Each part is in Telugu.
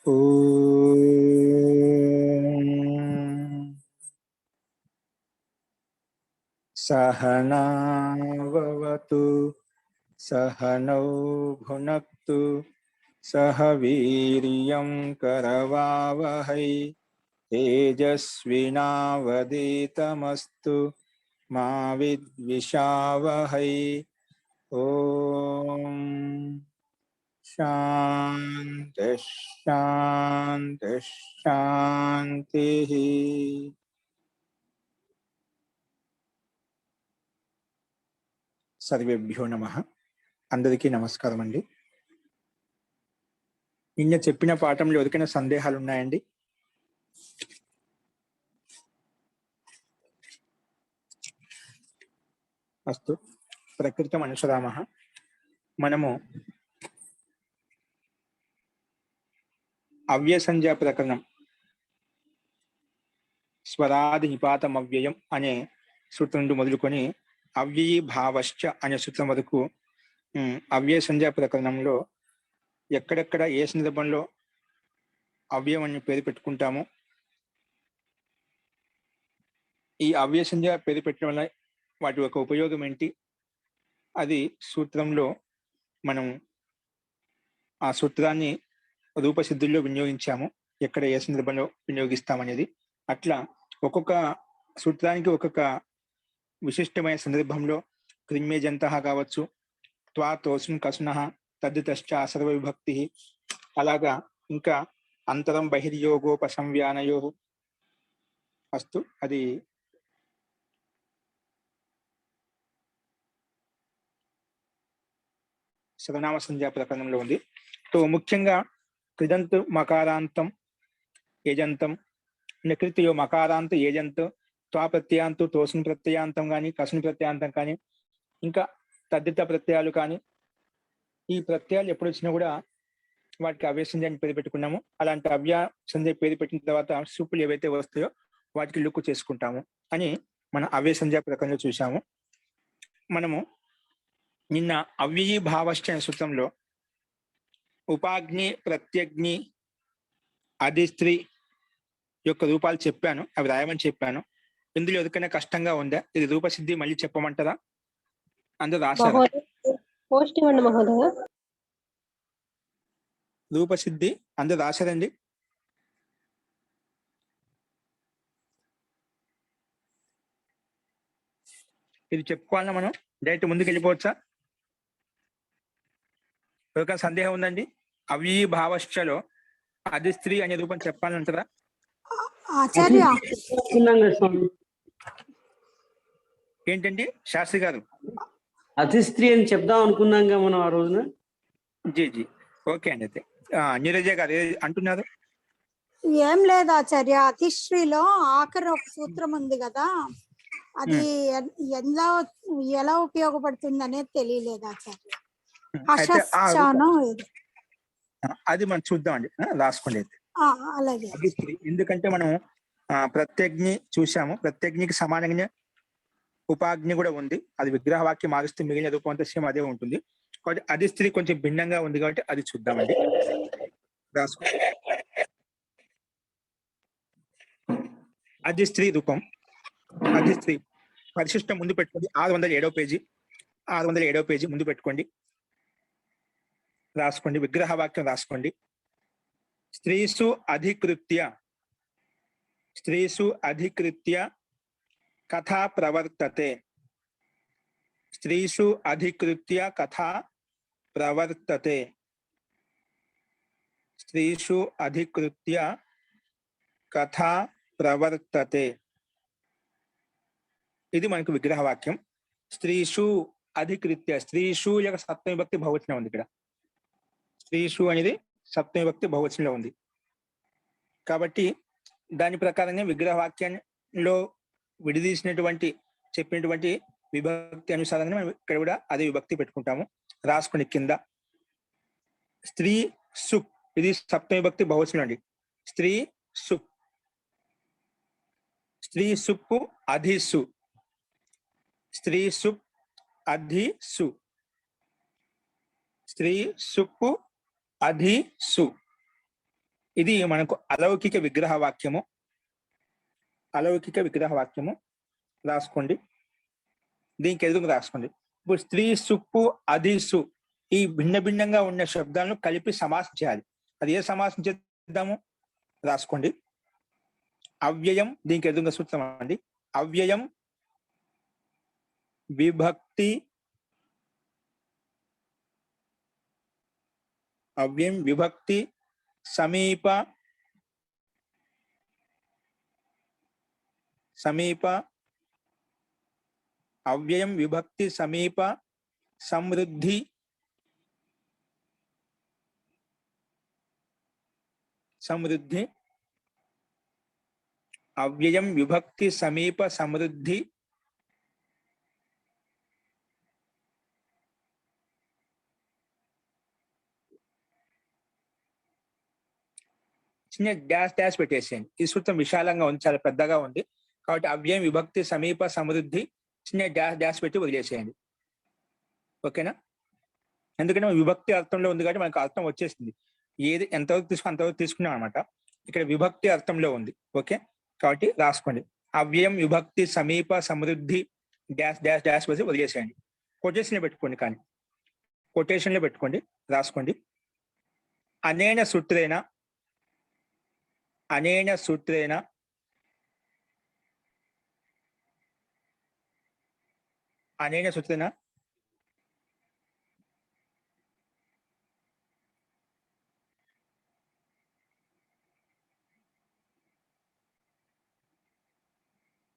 ॐ सहनाववतु सहनौ भुनक्तु सह वीर्यं करवावहै तेजस्विनावधीतमस्तु मा विद्विषावहै। ॐ शान्ति शान्ति शान्तिः। సర్వేభ్యో నమః. అందరికీ నమస్కారం అండి. నిన్న చెప్పిన పాఠంలో ఎవరికైనా సందేహాలు ఉన్నాయండి? అస్తు ప్రకృతం అనుసరామః. మనము అవ్యయ సంజ్ఞా ప్రకరణం స్వరాది నిపాతం అవ్యయం అనే సూత్రం నుండి మొదలుకొని అవ్యయీ భావశ్చ అనే సూత్రం వరకు అవ్యయ సంజ్ఞా ప్రకరణంలో ఎక్కడెక్కడ ఏ సందర్భంలో అవ్యయం అని పేరు పెట్టుకుంటాము, ఈ అవ్యయ సంజ్ఞ పేరు పెట్టడం వల్ల వాటి యొక్క ఉపయోగం ఏంటి, అది సూత్రంలో మనం ఆ సూత్రాన్ని రూపసిద్ధుల్లో వినియోగించాము, ఎక్కడ ఏ సందర్భంలో వినియోగిస్తామనేది. అట్లా ఒక్కొక్క సూత్రానికి ఒక్కొక్క విశిష్టమైన సందర్భంలో క్రిమ్యజంతః కావచ్చు, త్వా తోసున్ కసునః తద్దితశ్చ అసర్వ విభక్తి, అలాగా ఇంకా అంతరం బహిర్యోగోపసంవ్యానయో అస్తు అది సర్వనామ సంజ్ఞా ప్రకరణంలో ఉంది. సో ముఖ్యంగా కృదంతు మకారాంతం ఏజంతం, నికృతియో మకారాంత ఏజంతు, త్వా ప్రత్యయాంతు తోసుని ప్రత్యయాంతం కానీ కసుని ప్రత్యయాంతం కానీ ఇంకా తద్దిత ప్రత్యయాలు కానీ, ఈ ప్రత్యయాలు ఎప్పుడు వచ్చినా కూడా వాటికి అవ్యయ సంజ్ఞ అని పేరు పెట్టుకున్నాము. అలాంటి అవ్యయ సంజ్ఞ పేరు పెట్టిన తర్వాత సూపులు ఏవైతే వస్తాయో వాటికి లుక్కు చేసుకుంటాము అని మన అవ్యయ సంజ్ఞా ప్రకరణలో చూసాము. మనము నిన్న అవ్యయీ భావశ్చ అనే సూత్రంలో ఉపాగ్ని, ప్రత్యగ్ని, అధిస్త్రీ యొక్క రూపాలు చెప్పాను, అవి రాయమని చెప్పాను. ఇందులో ఎవరికైనా కష్టంగా ఉందా? ఇది రూపసిద్ధి మళ్ళీ చెప్పమంటారా? అందరూ రాశారా? రూపసిద్ధి అందరూ రాశారండి? ఇది చెప్పుకోవాలన్నా మనం డైరెక్ట్ ముందుకు వెళ్ళిపోవచ్చా? ఎవరికైనా సందేహం ఉందండి? అవ్యయీ భావశ్చలో అధిస్త్రీ అనే రూపం చెప్పాలంటారా? ఏంటండి శాస్త్రి గారు? అధిస్త్రీ అని చెప్దాం అనుకున్నాం మనం ఆ రోజున. జీ జీ ఓకే అండి. అయితే నీరజ గారు అంటున్నారు? ఏం లేదు ఆచార్య, అతిశ్రీలో ఆఖరి ఒక సూత్రం ఉంది కదా, అది ఎలా ఉపయోగపడుతుంది అనేది తెలియలేదు ఆచార్య. అది మనం చూద్దాం అండి, రాసుకోండి అయితే. అలాగే. ఎందుకంటే మనం ప్రత్యగ్ని చూసాము, ప్రత్యగ్నికి సమానంగా ఉపాగ్ని కూడా ఉంది. అది విగ్రహవాక్యం మారుస్తే మిగిలిన రూపం అంతా సేమ్ అదే ఉంటుంది. కాబట్టి అధిస్త్రీ కొంచెం భిన్నంగా ఉంది కాబట్టి అది చూద్దామండి. రాసుకోండి. అధిస్త్రీ రూపం, అధిస్త్రీ పరిశిష్టం ముందు పెట్టుకోండి. 607వ పేజీ, 607వ పేజీ ముందు పెట్టుకోండి, రాసుకోండి. విగ్రహవాక్యం రాసుకోండి. స్త్రీసు అధికృత్య, స్త్రీసు అధికృత్య కథా ప్రవర్తతే, స్త్రీసు అధికృత్య కథా ప్రవర్తతే, స్త్రీసు అధికృత్య కథా ప్రవర్తతే. ఇది మనకు విగ్రహవాక్యం. స్త్రీషు అధికృత్య, స్త్రీషు యొక్క సప్తమి విభక్తి బహువచనం ఉంది. ఇక్కడ స్త్రీషు అనేది సప్తమి విభక్తి బహువచనంలో ఉంది కాబట్టి దాని ప్రకారంగా విగ్రహవాక్యంలో విడదీసినటువంటి చెప్పినటువంటి విభక్తి అనుసారంగా మనం ఇక్కడ కూడా అదే విభక్తి పెట్టుకుంటాము. రాసుకుని కింద స్త్రీ సుప్, ఇది సప్తమి విభక్తి బహువచనం అండి. స్త్రీ సుప్, స్త్రీ సుప్పు అధిసు, స్త్రీ సుప్ అధిసు, స్త్రీ సుప్పు అధిసు. ఇది మనకు అలౌకిక విగ్రహ వాక్యము. అలౌకిక విగ్రహ వాక్యము రాసుకోండి. దీనికి ఎదురుగా రాసుకోండి. ఇప్పుడు స్త్రీ సుప్పు అధిసు ఈ భిన్న భిన్నంగా ఉన్న శబ్దాలను కలిపి సమాసం చేయాలి. అది ఏ సమాసం చేద్దాము రాసుకోండి. అవ్యయం, దీనికి ఎదురుగా సూత్రం అండి. అవ్యయం విభక్తి, అవ్యయం విభక్తి సమీప సమీప అవ్యయం విభక్తి సమీప సమృద్ధి సమృద్ధి అవ్యయం విభక్తి సమీప సమృద్ధి చిన్న డాష్ డాష్ పెట్టేసేయండి. ఈ సూత్రం విశాలంగా ఉంది, చాలా పెద్దగా ఉంది కాబట్టి అవ్యయం విభక్తి సమీప సమృద్ధి చిన్న డాష్ డాష్ పెట్టి వదిలేసేయండి. ఓకేనా? ఎందుకంటే విభక్తి అర్థంలో ఉంది కాబట్టి మనకు అర్థం వచ్చేసింది. ఏది ఎంతవరకు తీసుకుని అంతవరకు తీసుకున్నాం అనమాట. ఇక్కడ విభక్తి అర్థంలో ఉంది. ఓకే, కాబట్టి రాసుకోండి. అవ్యయం విభక్తి సమీప సమృద్ధి డాష్ డాష్ డాష్ వేసి వదిలేసేయండి. కొటేషన్లో పెట్టుకోండి, కానీ కొటేషన్లో పెట్టుకోండి, రాసుకోండి. అనేన సూత్రేణ అనేన సూత్రేణ అనేన సూత్రేణ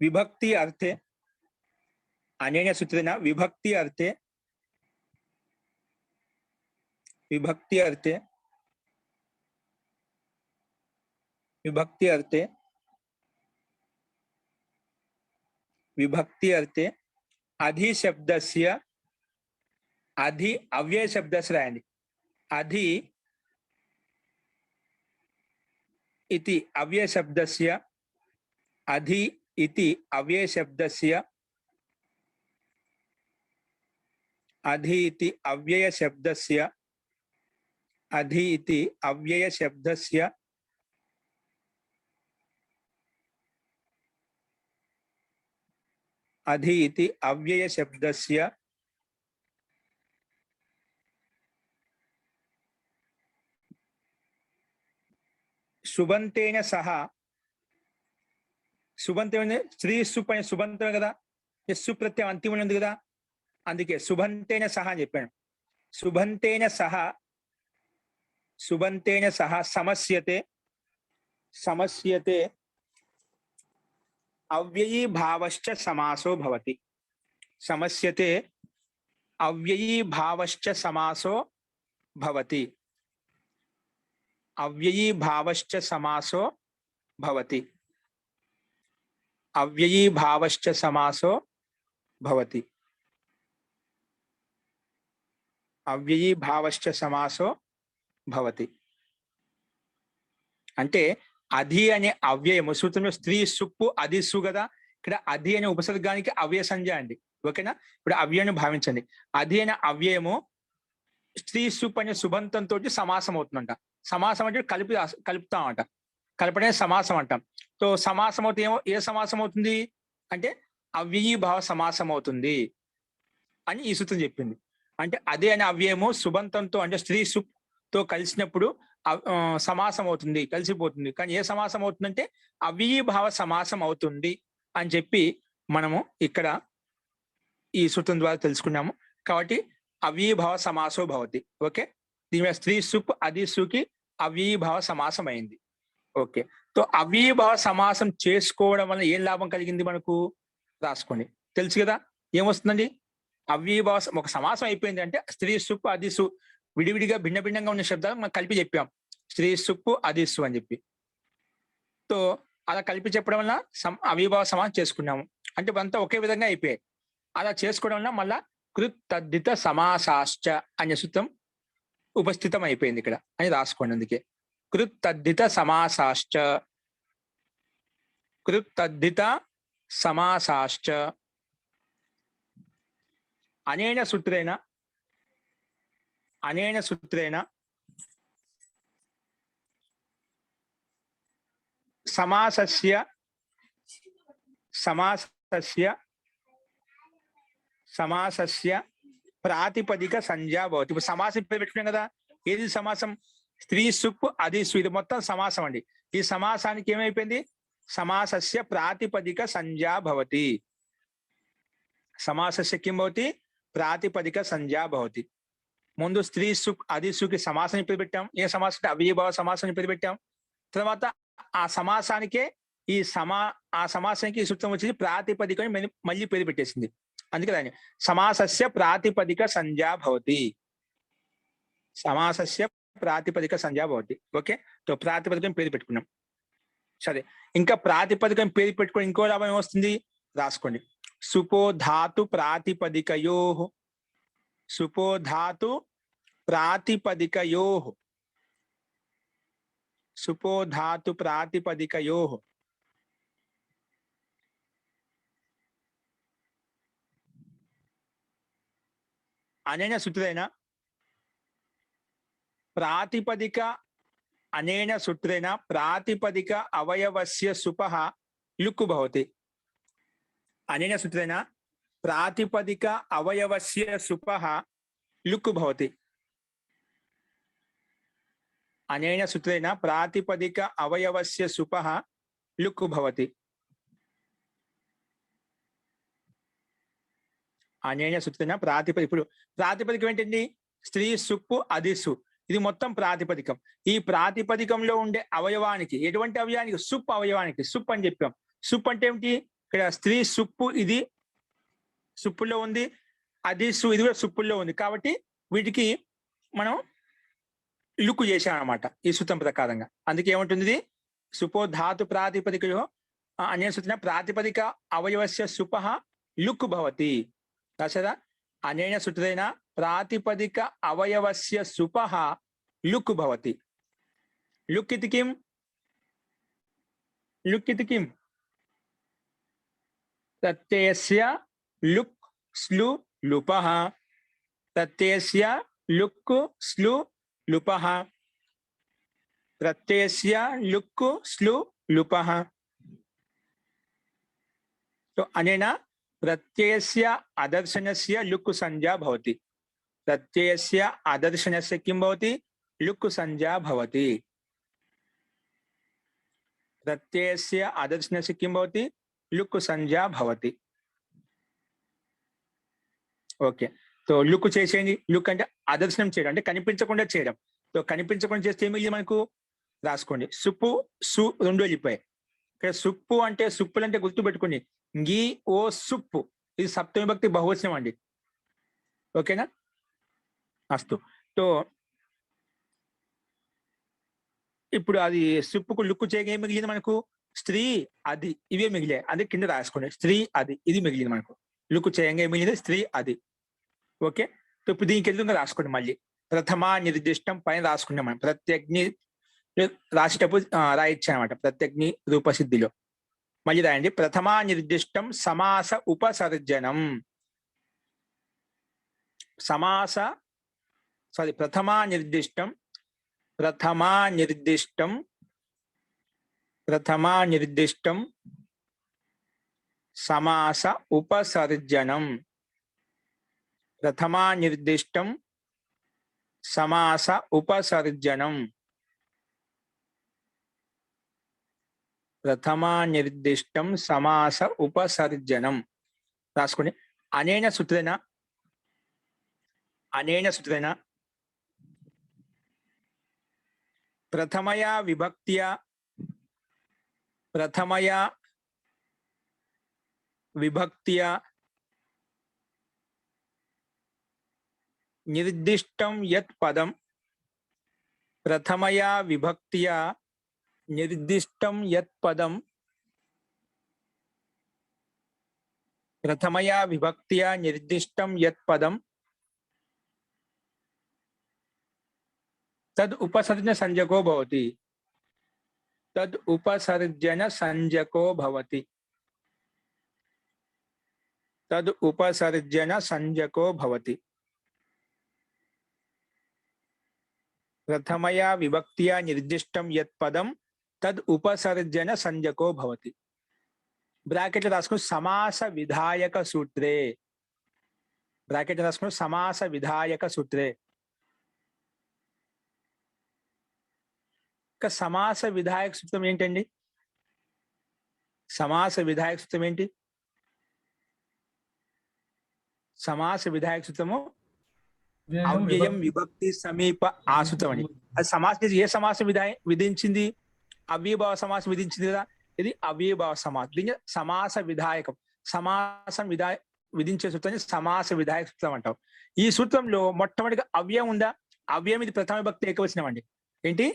विभक्ति अर्थे अनेन सूत्रेण विभक्ति अर्थे विभक्ति अर्थे विभक्ति अर्थे विभक्ति अर्थे अधि शब्दस्य अधि अव्यय शब्दस्य रायंడి. अधि इति अव्यय शब्दस्य अधि इति अव्यय शब्दस्य अधि इति अव्यय शब्दस्य अधि इति अव्यय शब्दस्य अधि इति अव्यय शब्दस्य सुबंतेन सह सुबंतेन स्त्री सुपैन सुबंतమే కదా, యస్సు ప్రత్యయం అంతిమంలో ఉంది కదా, అందుకే సుబంతేన సహా అని చెప్పాను. సుబంతేన సహా సమస్యతే సమస్యతే అవ్యయీ భావశ్చ సమాసో భవతి. సమస్యతే అవ్యయీ భావశ్చ సమాసో భవతి. అవ్యయీ భావశ్చ సమాసో భవతి. అవ్యయీ భావశ్చ సమాసో భవతి. అవ్యయీ భావశ్చ సమాసో భవతి అంటే అధి అనే అవ్యయము సూత్రంలో స్త్రీ సుప్పు అధిసు కదా, ఇక్కడ అధి అనే ఉపసర్గానికి అవ్యయ సంజ్ఞ అండి. ఓకేనా? ఇప్పుడు అవ్యయాన్ని భావించండి. అధి అనే అవ్యయము స్త్రీ సుప్ అనే సుబంతంతో సమాసం అవుతుందంట. సమాసం అంటే కలుపుతామంట, కలపడే సమాసం అంటాం. సో సమాసం అవుతే ఏ సమాసం అవుతుంది అంటే అవ్యయీ భావ సమాసం అవుతుంది అని ఈ సూత్రం చెప్పింది. అంటే అదే అనే అవ్యయము సుబంతంతో అంటే స్త్రీ సుప్ తో కలిసినప్పుడు సమాసం అవుతుంది, కలిసిపోతుంది. కానీ ఏ సమాసం అవుతుందంటే అవ్యయీ భావ సమాసం అవుతుంది అని చెప్పి మనము ఇక్కడ ఈ సూత్రం ద్వారా తెలుసుకున్నాము. కాబట్టి అవ్యయీ భావ సమాసో భవతి. ఓకే, దీని మీద స్త్రీ సుప్ అధిసుకి అవ్యయీ భావ సమాసం అయింది. ఓకే, సో అవ్యయీ భావ సమాసం చేసుకోవడం వల్ల ఏం లాభం కలిగింది మనకు రాసుకోండి. తెలుసు కదా ఏమొస్తుందండి? అవ్యయీ భావ ఒక సమాసం అయిపోయింది అంటే స్త్రీ సుప్పు అధిసు విడివిడిగా భిన్న భిన్నంగా ఉన్న శబ్దాలు మనం కలిపి చెప్పాం, స్త్రీ సుప్పు అధిసు అని చెప్పి. సో అలా కలిపి చెప్పడం వల్ల అవ్యయీభావ సమాసం చేసుకున్నాము అంటే అంతా ఒకే విధంగా అయిపోయాయి. అలా చేసుకోవడం వల్ల మళ్ళా కృత్ తద్దిత సమాసాశ్చ అనే సూత్రం ఉపస్థితం అయిపోయింది ఇక్కడ అని రాసుకోండి. అందుకే కృత్ తద్దిత సమాసాశ్చ కృత్ తద్దిత సమాసాశ్చ అనేన సూత్రేణ అనేన సూత్రేణ సమాసస్య సమాసస్య సమాసస్య ప్రాతిపదిక సంజ్ఞా భవతి. ఇప్పుడు సమాసం పెట్టుకున్నాం కదా, ఏది సమాసం? స్త్రీ సుప్ అది సు, ఇది మొత్తం సమాసం అండి. ఈ సమాసానికి ఏమైపోయింది? సమాసస్య ప్రాతిపదిక సంజ్ఞా భవతి. సమాసస్య కిం భవతి? ప్రాతిపదిక సంజ్ఞా భవతి. ముందు స్త్రీ సుక్ అది సుకి సమాసం పేరు పెట్టాం. ఏ సమాసం? అవ్యయభావ సమాసం పేరు పెట్టాం. తర్వాత ఆ సమాసానికే ఆ సమాసానికి ఈ సూత్రం వచ్చేసి ప్రాతిపదిక మళ్ళీ పేరు పెట్టేసింది. అందుకే దాన్ని సమాసస్య ప్రాతిపదిక సంజ్ఞా భవతి. సమాసస్య ప్రాతిపదిక సంజ్ఞా భవతి. ఓకే, తో ప్రాతిపదికం పేరు పెట్టుకున్నాం. సరే, ఇంకా ప్రాతిపదికం పేరు పెట్టుకుని ఇంకో లాభం ఏమొస్తుంది రాసుకోండి. సుపోధాతు ప్రాతిపదికయో, సుపోధాతు ప్రాతిపదికయో, సుపోధాతు ప్రాతిపదికయో. అనేన సూత్రేణ ప్రాతిపదిక అనేన సూత్రేణ ప్రాతిపదిక అవయవస్య సుపః లుక్కు భవతి. అనేన సూత్రేణ ప్రాతిపదిక అవయవస్య సుపః లుక్కు భవతి. అనేన సూత్రేణ ప్రాతిపదిక అవయవస్య సుపః లుక్కు భవతి. అనేన సూత్రేణ ప్రాతిపదిక. ఇప్పుడు ప్రాతిపదికం ఏంటండి? స్త్రీ సుప్పు అది సు, ఇది మొత్తం ప్రాతిపదికం. ఈ ప్రాతిపదికంలో ఉండే అవయవానికి, ఎటువంటి అవయవానికి? సుప్ అవయవానికి సుప్ అని చెప్పాం. సుప్ అంటే ఏమిటి? ఇక్కడ స్త్రీ సుప్పు ఇది సుప్పుల్లో ఉంది, అది సు ఇది కూడా సుప్పుల్లో ఉంది. కాబట్టి వీటికి మనం లుక్కు చేశాం అన్నమాట ఈ సూత్రం ప్రకారంగా. అందుకే ఏముంటుంది ఇది? సుపోధాతు ప్రాతిపదికయో అనే సూత్రం ప్రాతిపదిక అవయవస్య సుపః లుక్కు భవతి. రాశారా? అనేన సూత్రేణ ప్రాతిపదిక అవయవస్య సుపః లుక్కు భవతి. లుక్ ఇతి కిం? లుక్ ఇతి కిం? ప్రత్యయస్య లుక్ స్లు లుపః. ప్రత్యయస్య లుక్ స్లు లుపః. ప్రత్యయస్య లుక్ స్లు లుపః. तो अनेन प्रत्ययस्य अदर्शनस्य लुक् संज्ञा भवति. प्रत्ययस्य अदर्शनस्य किं भवति? लुक् संज्ञा भवति. प्रत्ययस्य अदर्शनस्य किं भवति? लुक् संज्ञा भवति. ఓకే, तो లుక్ చేసేయండి. లుక్ అంటే అదర్శనం చేయడం, అంటే కనిపించకుండా చేయడం. సో కనిపించకుండా చేస్తే ఏమి మనకు రాసుకోండి. సుప్పు సు రెండు వెళ్ళిపోయాయి. ఇక్కడ సుప్పు అంటే సుప్పులు అంటే గుర్తు పెట్టుకోండి. గి ఓ సుప్పు, ఇది సప్తమి భక్తి బహువచనం అండి. ఓకేనా? అస్తు. తో ఇప్పుడు అది సుప్పుకు లుక్కు చేయగా ఏం మిగిలింది మనకు? స్త్రీ అది, ఇవే మిగిలాయి. అది కింద రాసుకోండి. స్త్రీ అది, ఇది మిగిలింది మనకు. లుక్కు చేయంగా ఏం మిగిలింది? స్త్రీ అది. ఓకే, సో ఇప్పుడు దీనికి ఎదురుగా రాసుకోండి. మళ్ళీ ప్రథమా నిర్దిష్టం పైన రాసుకున్నాం మనం. ప్రత్యగ్ని రాసేటప్పుడు రాయొచ్చనమాట. ప్రత్యగ్ని రూపసిద్ధిలో మళ్ళీ రాయండి. ప్రథమా నిర్దిష్టం సమాస ఉపసర్జనం. ప్రథమా నిర్దిష్టం సమాస ఉపసర్జనం. ప్రథమా నిర్దిష్టం సమాస ఉపసర్జనం. ప్రథమా నిర్దిష్టం సమాస ఉపసర్జనం రాసుకోండి. అనేన సూత్రేణ ప్రథమయా విభక్త్యా నిర్దిష్టం యత్ పదం. ప్రథమయా విభక్త్యా నిర్దిష్టం యత్ పదం. ప్రథమయా విభక్త్యా నిర్దిష్టం యత్ పదం తద్ ఉపసర్జన సంజ్ఞకో భవతి. తద్ ఉపసర్జన సంజ్ఞకో భవతి. తద్ ఉపసర్జన సంజ్ఞకో భవతి. ప్రథమయా విభక్త్యా నిర్దిష్టం యత్ పదం तद उपसर्जन संज्ञको भवति. ब्राकेट राసుకుని समास विधायक सूत्रे, ब्राकेट राసుకుని समास विधायक सूत्रे. ఇక సమాస విధాయక సూత్రం ఏంటండి? సమాస విధాయక సూత్రం ఏంటి? సమాస విధాయక సూత్రము అవ్యయం విభక్తి సమీప ఆసూత్రం అండి. అది సమాసం ఏ సమాసం విధించింది? అవ్యయభావ సమాసం విధించింది కదా. ఇది అవ్యయభావ సమాసం. దీన్ని సమాస విధాయకం, సమాసం విధించే సూత్రాన్ని సమాస విధాయక సూత్రం అంటాం. ఈ సూత్రంలో మొట్టమొదటిగా అవ్యయం ఉందా? అవ్యయం ఇది ప్రథమ విభక్తి ఏకవచనం అండి. ఏంటి?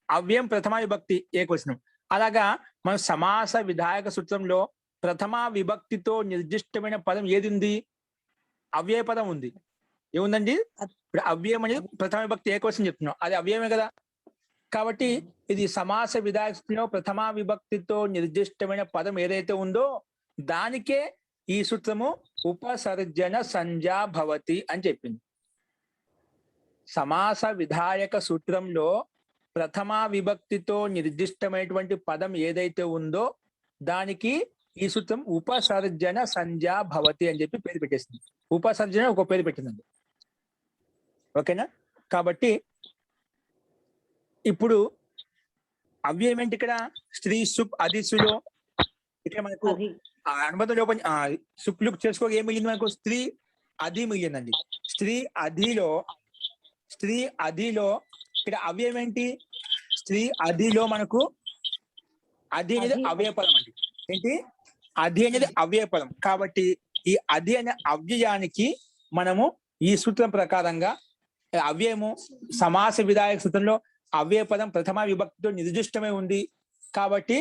అవ్యయం ప్రథమ విభక్తి ఏకవచనం. అలాగా మన సమాస విధాయక సూత్రంలో ప్రథమ విభక్తితో నిర్దిష్టమైన పదం ఏది ఉంది? అవ్యయ పదం ఉంది. ఏముందండి? ఇప్పుడు అవ్యయం అనేది ప్రథమ విభక్తి ఏకవచనం చెప్తున్నాం, అది అవ్యయమే కదా. కాబట్టి ఇది సమాస విధాయక సూత్రంలో ప్రథమ విభక్తితో నిర్దిష్టమైన పదం ఏదైతే ఉందో దానికే ఈ సూత్రము ఉపసర్జన సంజ్ఞా భవతి అని చెప్పింది. సమాస విధాయక సూత్రంలో ప్రథమ విభక్తితో నిర్దిష్టమైనటువంటి పదం ఏదైతే ఉందో దానికి ఈ సూత్రం ఉపసర్జన సంజ్ఞా భవతి అని చెప్పి పేరు పెట్టేసింది. ఉపసర్జన ఒక పేరు పెట్టిందండి. ఓకేనా? కాబట్టి ఇప్పుడు అవ్యయం ఏంటి? ఇక్కడ స్త్రీ సుప్ అదిశులో ఇక్కడ మనకు అనుబంధం లోపల సుప్లు చేసుకోక ఏం మిగిలింది మనకు? స్త్రీ అధి మిగిలిందండి. స్త్రీ అధిలో ఇక్కడ అవ్యయం ఏంటి? స్త్రీ అధిలో మనకు అధి అనేది అవ్యయ పదం అండి. ఏంటి? అధి అనేది అవ్యయ పదం. కాబట్టి ఈ అధి అనే అవ్యయానికి మనము ఈ సూత్రం ప్రకారంగా అవ్యయము సమాస విధాయక సూత్రంలో అవ్యయ పదం ప్రథమ విభక్తితో నిర్దిష్టమై ఉంది కాబట్టి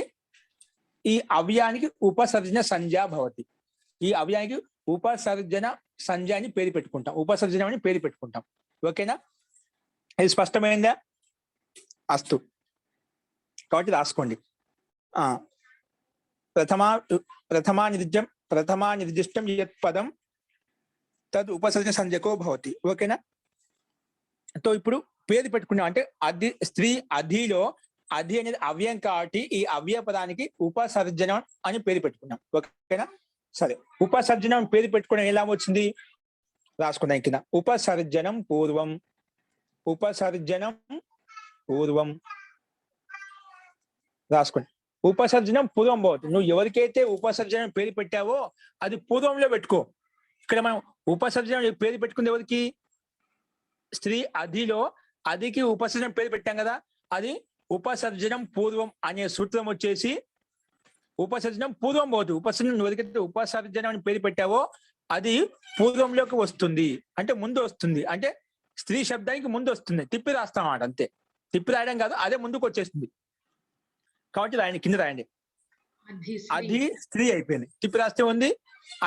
ఈ అవ్యయానికి ఉపసర్జన సంజ్ఞా భవతి. ఈ అవ్యయానికి ఉపసర్జన సంజ్ఞ అని పేరు పెట్టుకుంటాం, ఉపసర్జనం అని పేరు పెట్టుకుంటాం. ఓకేనా? ఇది స్పష్టమైందా? అస్తు. కాబట్టి రాసుకోండి. ప్రథమా నిర్దిష్టం యత్ పదం తద్ ఉపసర్జన సంజ్ఞకో భవతి. ఓకేనా? తో ఇప్పుడు పేరు పెట్టుకున్నాం అంటే అధి, స్త్రీ అధిలో అధి అనేది అవ్యయం కాబట్టి ఈ అవ్యయ పదానికి ఉపసర్జనం అని పేరు పెట్టుకున్నాం. ఓకేనా? సరే, ఉపసర్జనం పేరు పెట్టుకోవడం ఎలా వచ్చింది రాసుకున్నాం కింద. ఉపసర్జనం పూర్వం, ఉపసర్జనం పూర్వం రాసుకోండి. ఉపసర్జనం పూర్వం పోతుంది. నువ్వు ఎవరికైతే ఉపసర్జనం పేరు పెట్టావో అది పూర్వంలో పెట్టుకో. ఇక్కడ మనం ఉపసర్జనం పేరు పెట్టుకుంది ఎవరికి? స్త్రీ అధిలో అధికి ఉపసర్జనం పేరు పెట్టాం కదా, అది ఉపసర్జనం పూర్వం అనే సూత్రం వచ్చేసి ఉపసర్జనం పూర్వం పోదు. ఉపసర్జనం నువ్వు ఎవరికైతే ఉపసర్జనం అని పేరు పెట్టావో అది పూర్వంలోకి వస్తుంది, అంటే ముందు వస్తుంది, అంటే స్త్రీ శబ్దానికి ముందు వస్తుంది. తిప్పి రాస్తాం అన్నమాట, అంతే. తిప్పి రాయడం కాదు, అదే ముందుకు వచ్చేస్తుంది. కాబట్టి రాయండి, కింద రాయండి. అధి స్త్రీ అయిపోయింది. తిప్పి రాస్తే ఉంది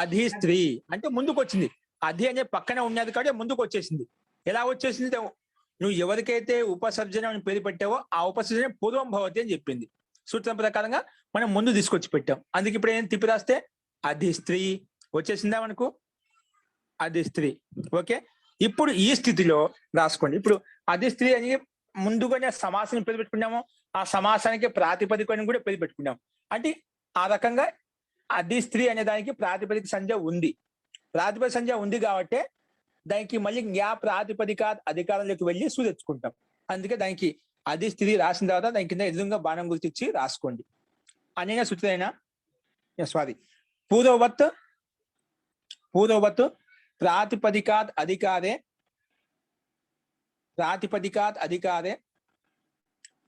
అధి స్త్రీ అంటే ముందుకు వచ్చింది. అధి అనే పక్కన ఉన్నది కాబట్టి ముందుకు వచ్చేసింది. ఎలా వచ్చేసింది? నువ్వు ఎవరికైతే ఉపసర్జనం అని పేరు పెట్టావో ఆ ఉపసర్జనం పూర్వం భవతి అని చెప్పింది. సూత్రం ప్రకారంగా మనం ముందు తీసుకొచ్చి పెట్టాం. అందుకే ఇప్పుడు ఏం తిప్పి రాస్తే అధి స్త్రీ వచ్చేసిందా మనకు? అధి స్త్రీ. ఓకే, ఇప్పుడు ఈ స్థితిలో రాసుకోండి. ఇప్పుడు అధి స్త్రీ అని ముందుగానే సమాసాన్ని పేరు పెట్టుకున్నాము, ఆ సమాసానికి ప్రాతిపదికని కూడా పేరు పెట్టుకున్నాం. అంటే ఆ రకంగా అధి స్త్రీ అనే దానికి ప్రాతిపదిక సంజ్ఞ ఉంది. ప్రాతిపదిక సంజ్ఞ ఉంది కాబట్టి దానికి మళ్ళీ జ్ఞా ప్రాతిపదిక అధికారంలోకి వెళ్ళి సూ తెచ్చుకుంటాం. అందుకే దానికి అధి స్త్రీ రాసిన తర్వాత దాని కింద ఎదురుగా బాణం గుర్తించి రాసుకోండి. అనేక సూత్రైనా సారీ పూర్వవత్ ప్రాతిపదికాత్ అధికారే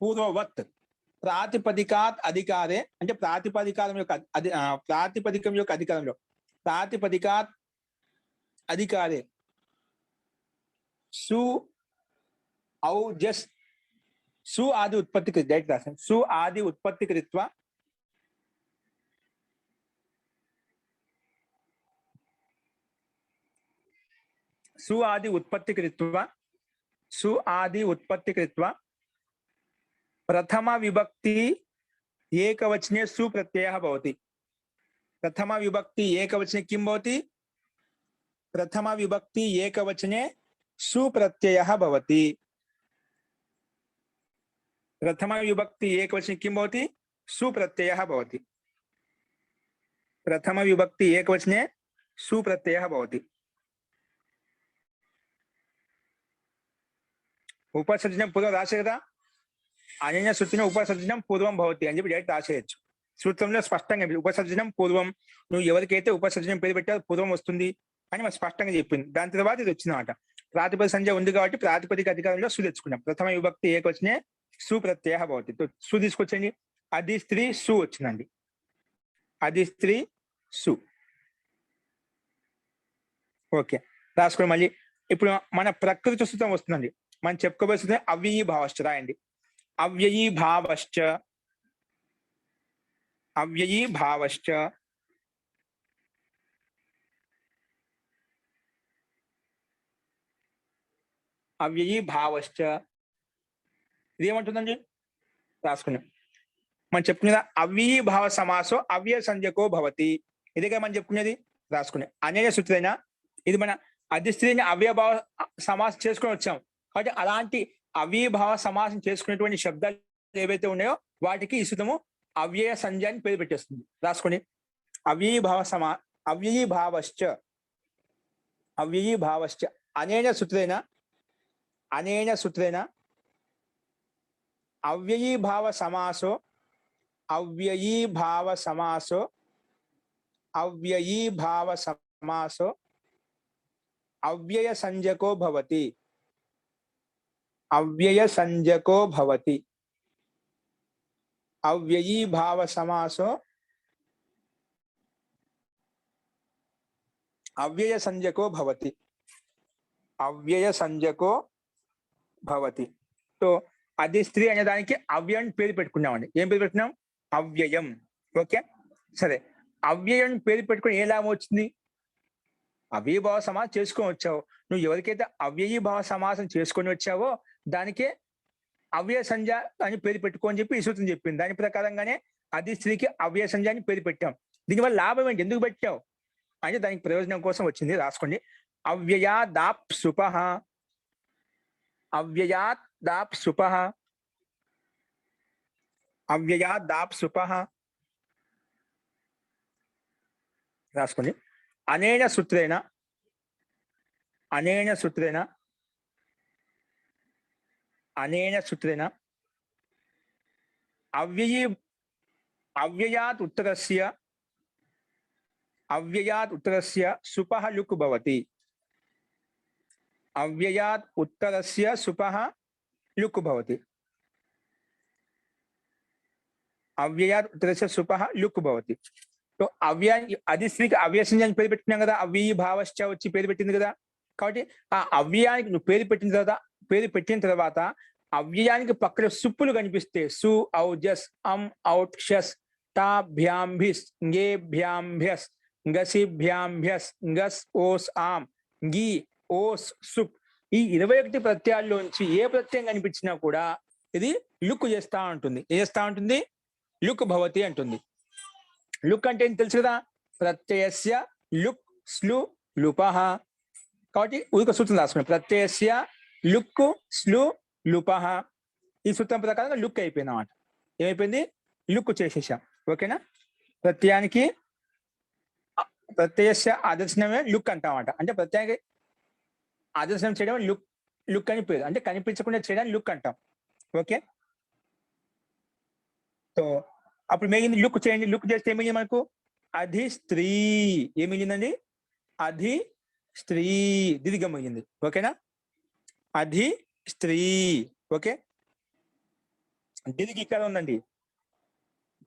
పూర్వవత్ ప్రాతిపదికాత్ అధికారే అంటే ప్రాతిపదికం యొక్క అధికారంలో ప్రాతిపదికాత్ అధికారే సు ఆది ఉత్పత్తి డైరెక్ట్ రాశాను. సు ఆది ఉత్పత్తి కృత్వా సు ఆది ఉత్పత్తి కృత్వా ప్రథమ విభక్తి ఏకవచనే సు ప్రత్యయః భవతి. ప్రథమ విభక్తి ఏకవచనే కిం భవతి? ప్రథమ విభక్తి ఏకవచనే సు ప్రత్యయః భవతి. प्रथम विभक्ति एकवचने किं भवति सुप्रत्ययः भवति प्रथम विभक्ति एकवचने सुप्रत्ययः भवति उपसर्जनं पूर्वं राशे కదా అనేన సూత్రేణ ఉపసర్జనం పూర్వం భవతి అని చెప్పి డైరెక్ట్ రాసేయచ్చు సూత్రంలో స్పష్టంగా ఉపసర్జనం పూర్వం నువ్వు ఎవరికైతే ఉపసర్జనం పేరు పెట్టారో పూర్వం వస్తుంది అని మనం స్పష్టంగా చెప్పింది దాని తర్వాత ఇది వచ్చిందన్నమాట ప్రాతిపదిక సంజ్ఞ ఉంది కాబట్టి ప్రాతిపదిక అధికారంలో సు తెచ్చుకున్నాం ప్రథమ విభక్తి ఏకవచనే సు ప్రత్యయ భవతి సు తీసుకొచ్చండి అది స్త్రీ సు వచ్చిందండి అది స్త్రీ సు ఓకే రాసుకోండి మళ్ళీ ఇప్పుడు మన ప్రకృతి సూత్రం వస్తుందండి మనం చెప్పుకోబోతుంది అవ్యయీ భావశ్చ రాయండి అవ్యయీ భావశ్చ అవ్యయీ భావశ్చ అవ్యయీ భావశ్చ ఇది ఏమంటుందండి రాసుకున్నాం మనం చెప్పుకునేది అవ్యయీ భావ సమాసో అవ్యయ సంజ్ఞకో భవతి ఇదిగా మనం చెప్పుకునేది రాసుకునే అనేక సూత్రైన ఇది మన అధిస్త్రీని అవ్యయభావ సమాసం చేసుకొని వచ్చాం కాబట్టి అలాంటి అవ్యయభావ సమాసం చేసుకునేటువంటి శబ్దాలు ఏవైతే ఉన్నాయో వాటికి ఈ సూత్రము అవ్యయ సంజ్ఞ అని పేరు పెట్టేస్తుంది రాసుకోండి అవ్యయీ భావ అవ్యయీ భావశ్చ అవ్యయీ భావశ్చ అనేన సూత్రేణ అవ్యయీ భావ సమాసో అవ్యయీ భావ సమాసో అవ్యయీ భావ సమాసో అవ్యయ సంజ్ఞకో భవతి అవ్యయ సంజ్ఞకో భవతి అవ్యయీ భావ సమాసో అవ్యయ సంజ్ఞకో భవతి అవ్యయ సంజ్ఞకో భవతి సో అది స్త్రీ అనే దానికి అవ్యయం పేరు పెట్టుకున్నామండి ఏం పేరు పెట్టుకున్నాం అవ్యయం ఓకే సరే అవ్యయం పేరు పెట్టుకుని ఏ లాభం వచ్చింది అవ్యయభావ సమాసం చేసుకొని వచ్చావు నువ్వు ఎవరికైతే అవ్యయీ భావ సమాసం చేసుకొని వచ్చావో దానికే అవ్యయ సంజ్ఞ అని పేరు పెట్టుకో అని చెప్పి ఈ సూత్రం చెప్పింది దాని ప్రకారంగానే అది స్త్రీకి అవ్యయ సంజ్ఞ అని పేరు పెట్టాం దీనివల్ల లాభం ఏంటి ఎందుకు పెట్టావు అంటే దానికి ప్రయోజనం కోసం వచ్చింది రాసుకోండి అవ్యయాదాప్ సుపః అవ్యయాదాప్ సుపః అవ్యయాదాప్ సుపః రాసుకోండి అనేన సూత్రేణ అవ్యయాత్ ఉత్తరస్య సుపః లుక్ భవతి అవ్యయాత్ ఉత్తరస్య సుపః లుక్ భవతి అవ్యయాత్ ఉత్తరస్య సుపః లుక్ భవతి సో అవ్యానికి అది స్త్రీకి అవ్యయ సంజ్ఞ పేరు పెట్టినాం కదా అవ్యయీ భావశ్చ వచ్చి పేరు పెట్టింది కదా కాబట్టి ఆ అవ్యయానికి నువ్వు పేరు పెట్టిన తర్వాత అవ్యయానికి పక్కన సుప్పులు కనిపిస్తే సు ఔజస్ ఔట్ షస్ టాభ్యాంభిస్ గేభ్యాంభ్యస్ గసిభ్యాంభ్యస్ గస్ ఓస్ ఆమ్ గి ఓస్ సుప్ ఈ 21 ప్రత్యయాల్లోంచి ఏ ప్రత్యయం కనిపించినా కూడా ఇది లుక్ చేస్తా ఉంటుంది ఏం చేస్తా ఉంటుంది లుక్ భవతి అంటుంది లుక్ అంటే ఏం తెలుసు కదా ప్రత్యయస్య లుక్ స్లు లుపః కాబట్టి ఉదక సూత్రం రాసుకున్నాం ప్రత్యయస్య లుక్ స్లు లుపః ఈ సూత్రం ప్రకారంగా లుక్ అయిపోయింది అన్నమాట ఏమైపోయింది లుక్ చేసేసాం ఓకేనా ప్రత్యయస్య ఆదర్శనమే లుక్ అంటామట అంటే ప్రత్యేక ఆదర్శనం చేయడం లుక్ అని పేరు అంటే కనిపించకుండా చేయడానికి లుక్ అంటాం ఓకే సో అప్పుడు మిగిలింది లుక్ చేయండి లుక్ చేస్తే ఏమిగింది మనకు అధి స్త్రీ ఏమిగిందండి అధి స్త్రీ దీర్ఘం మిగింది ఓకేనా అధి స్త్రీ ఓకే దీర్ఘ ఇకారం ఉందండి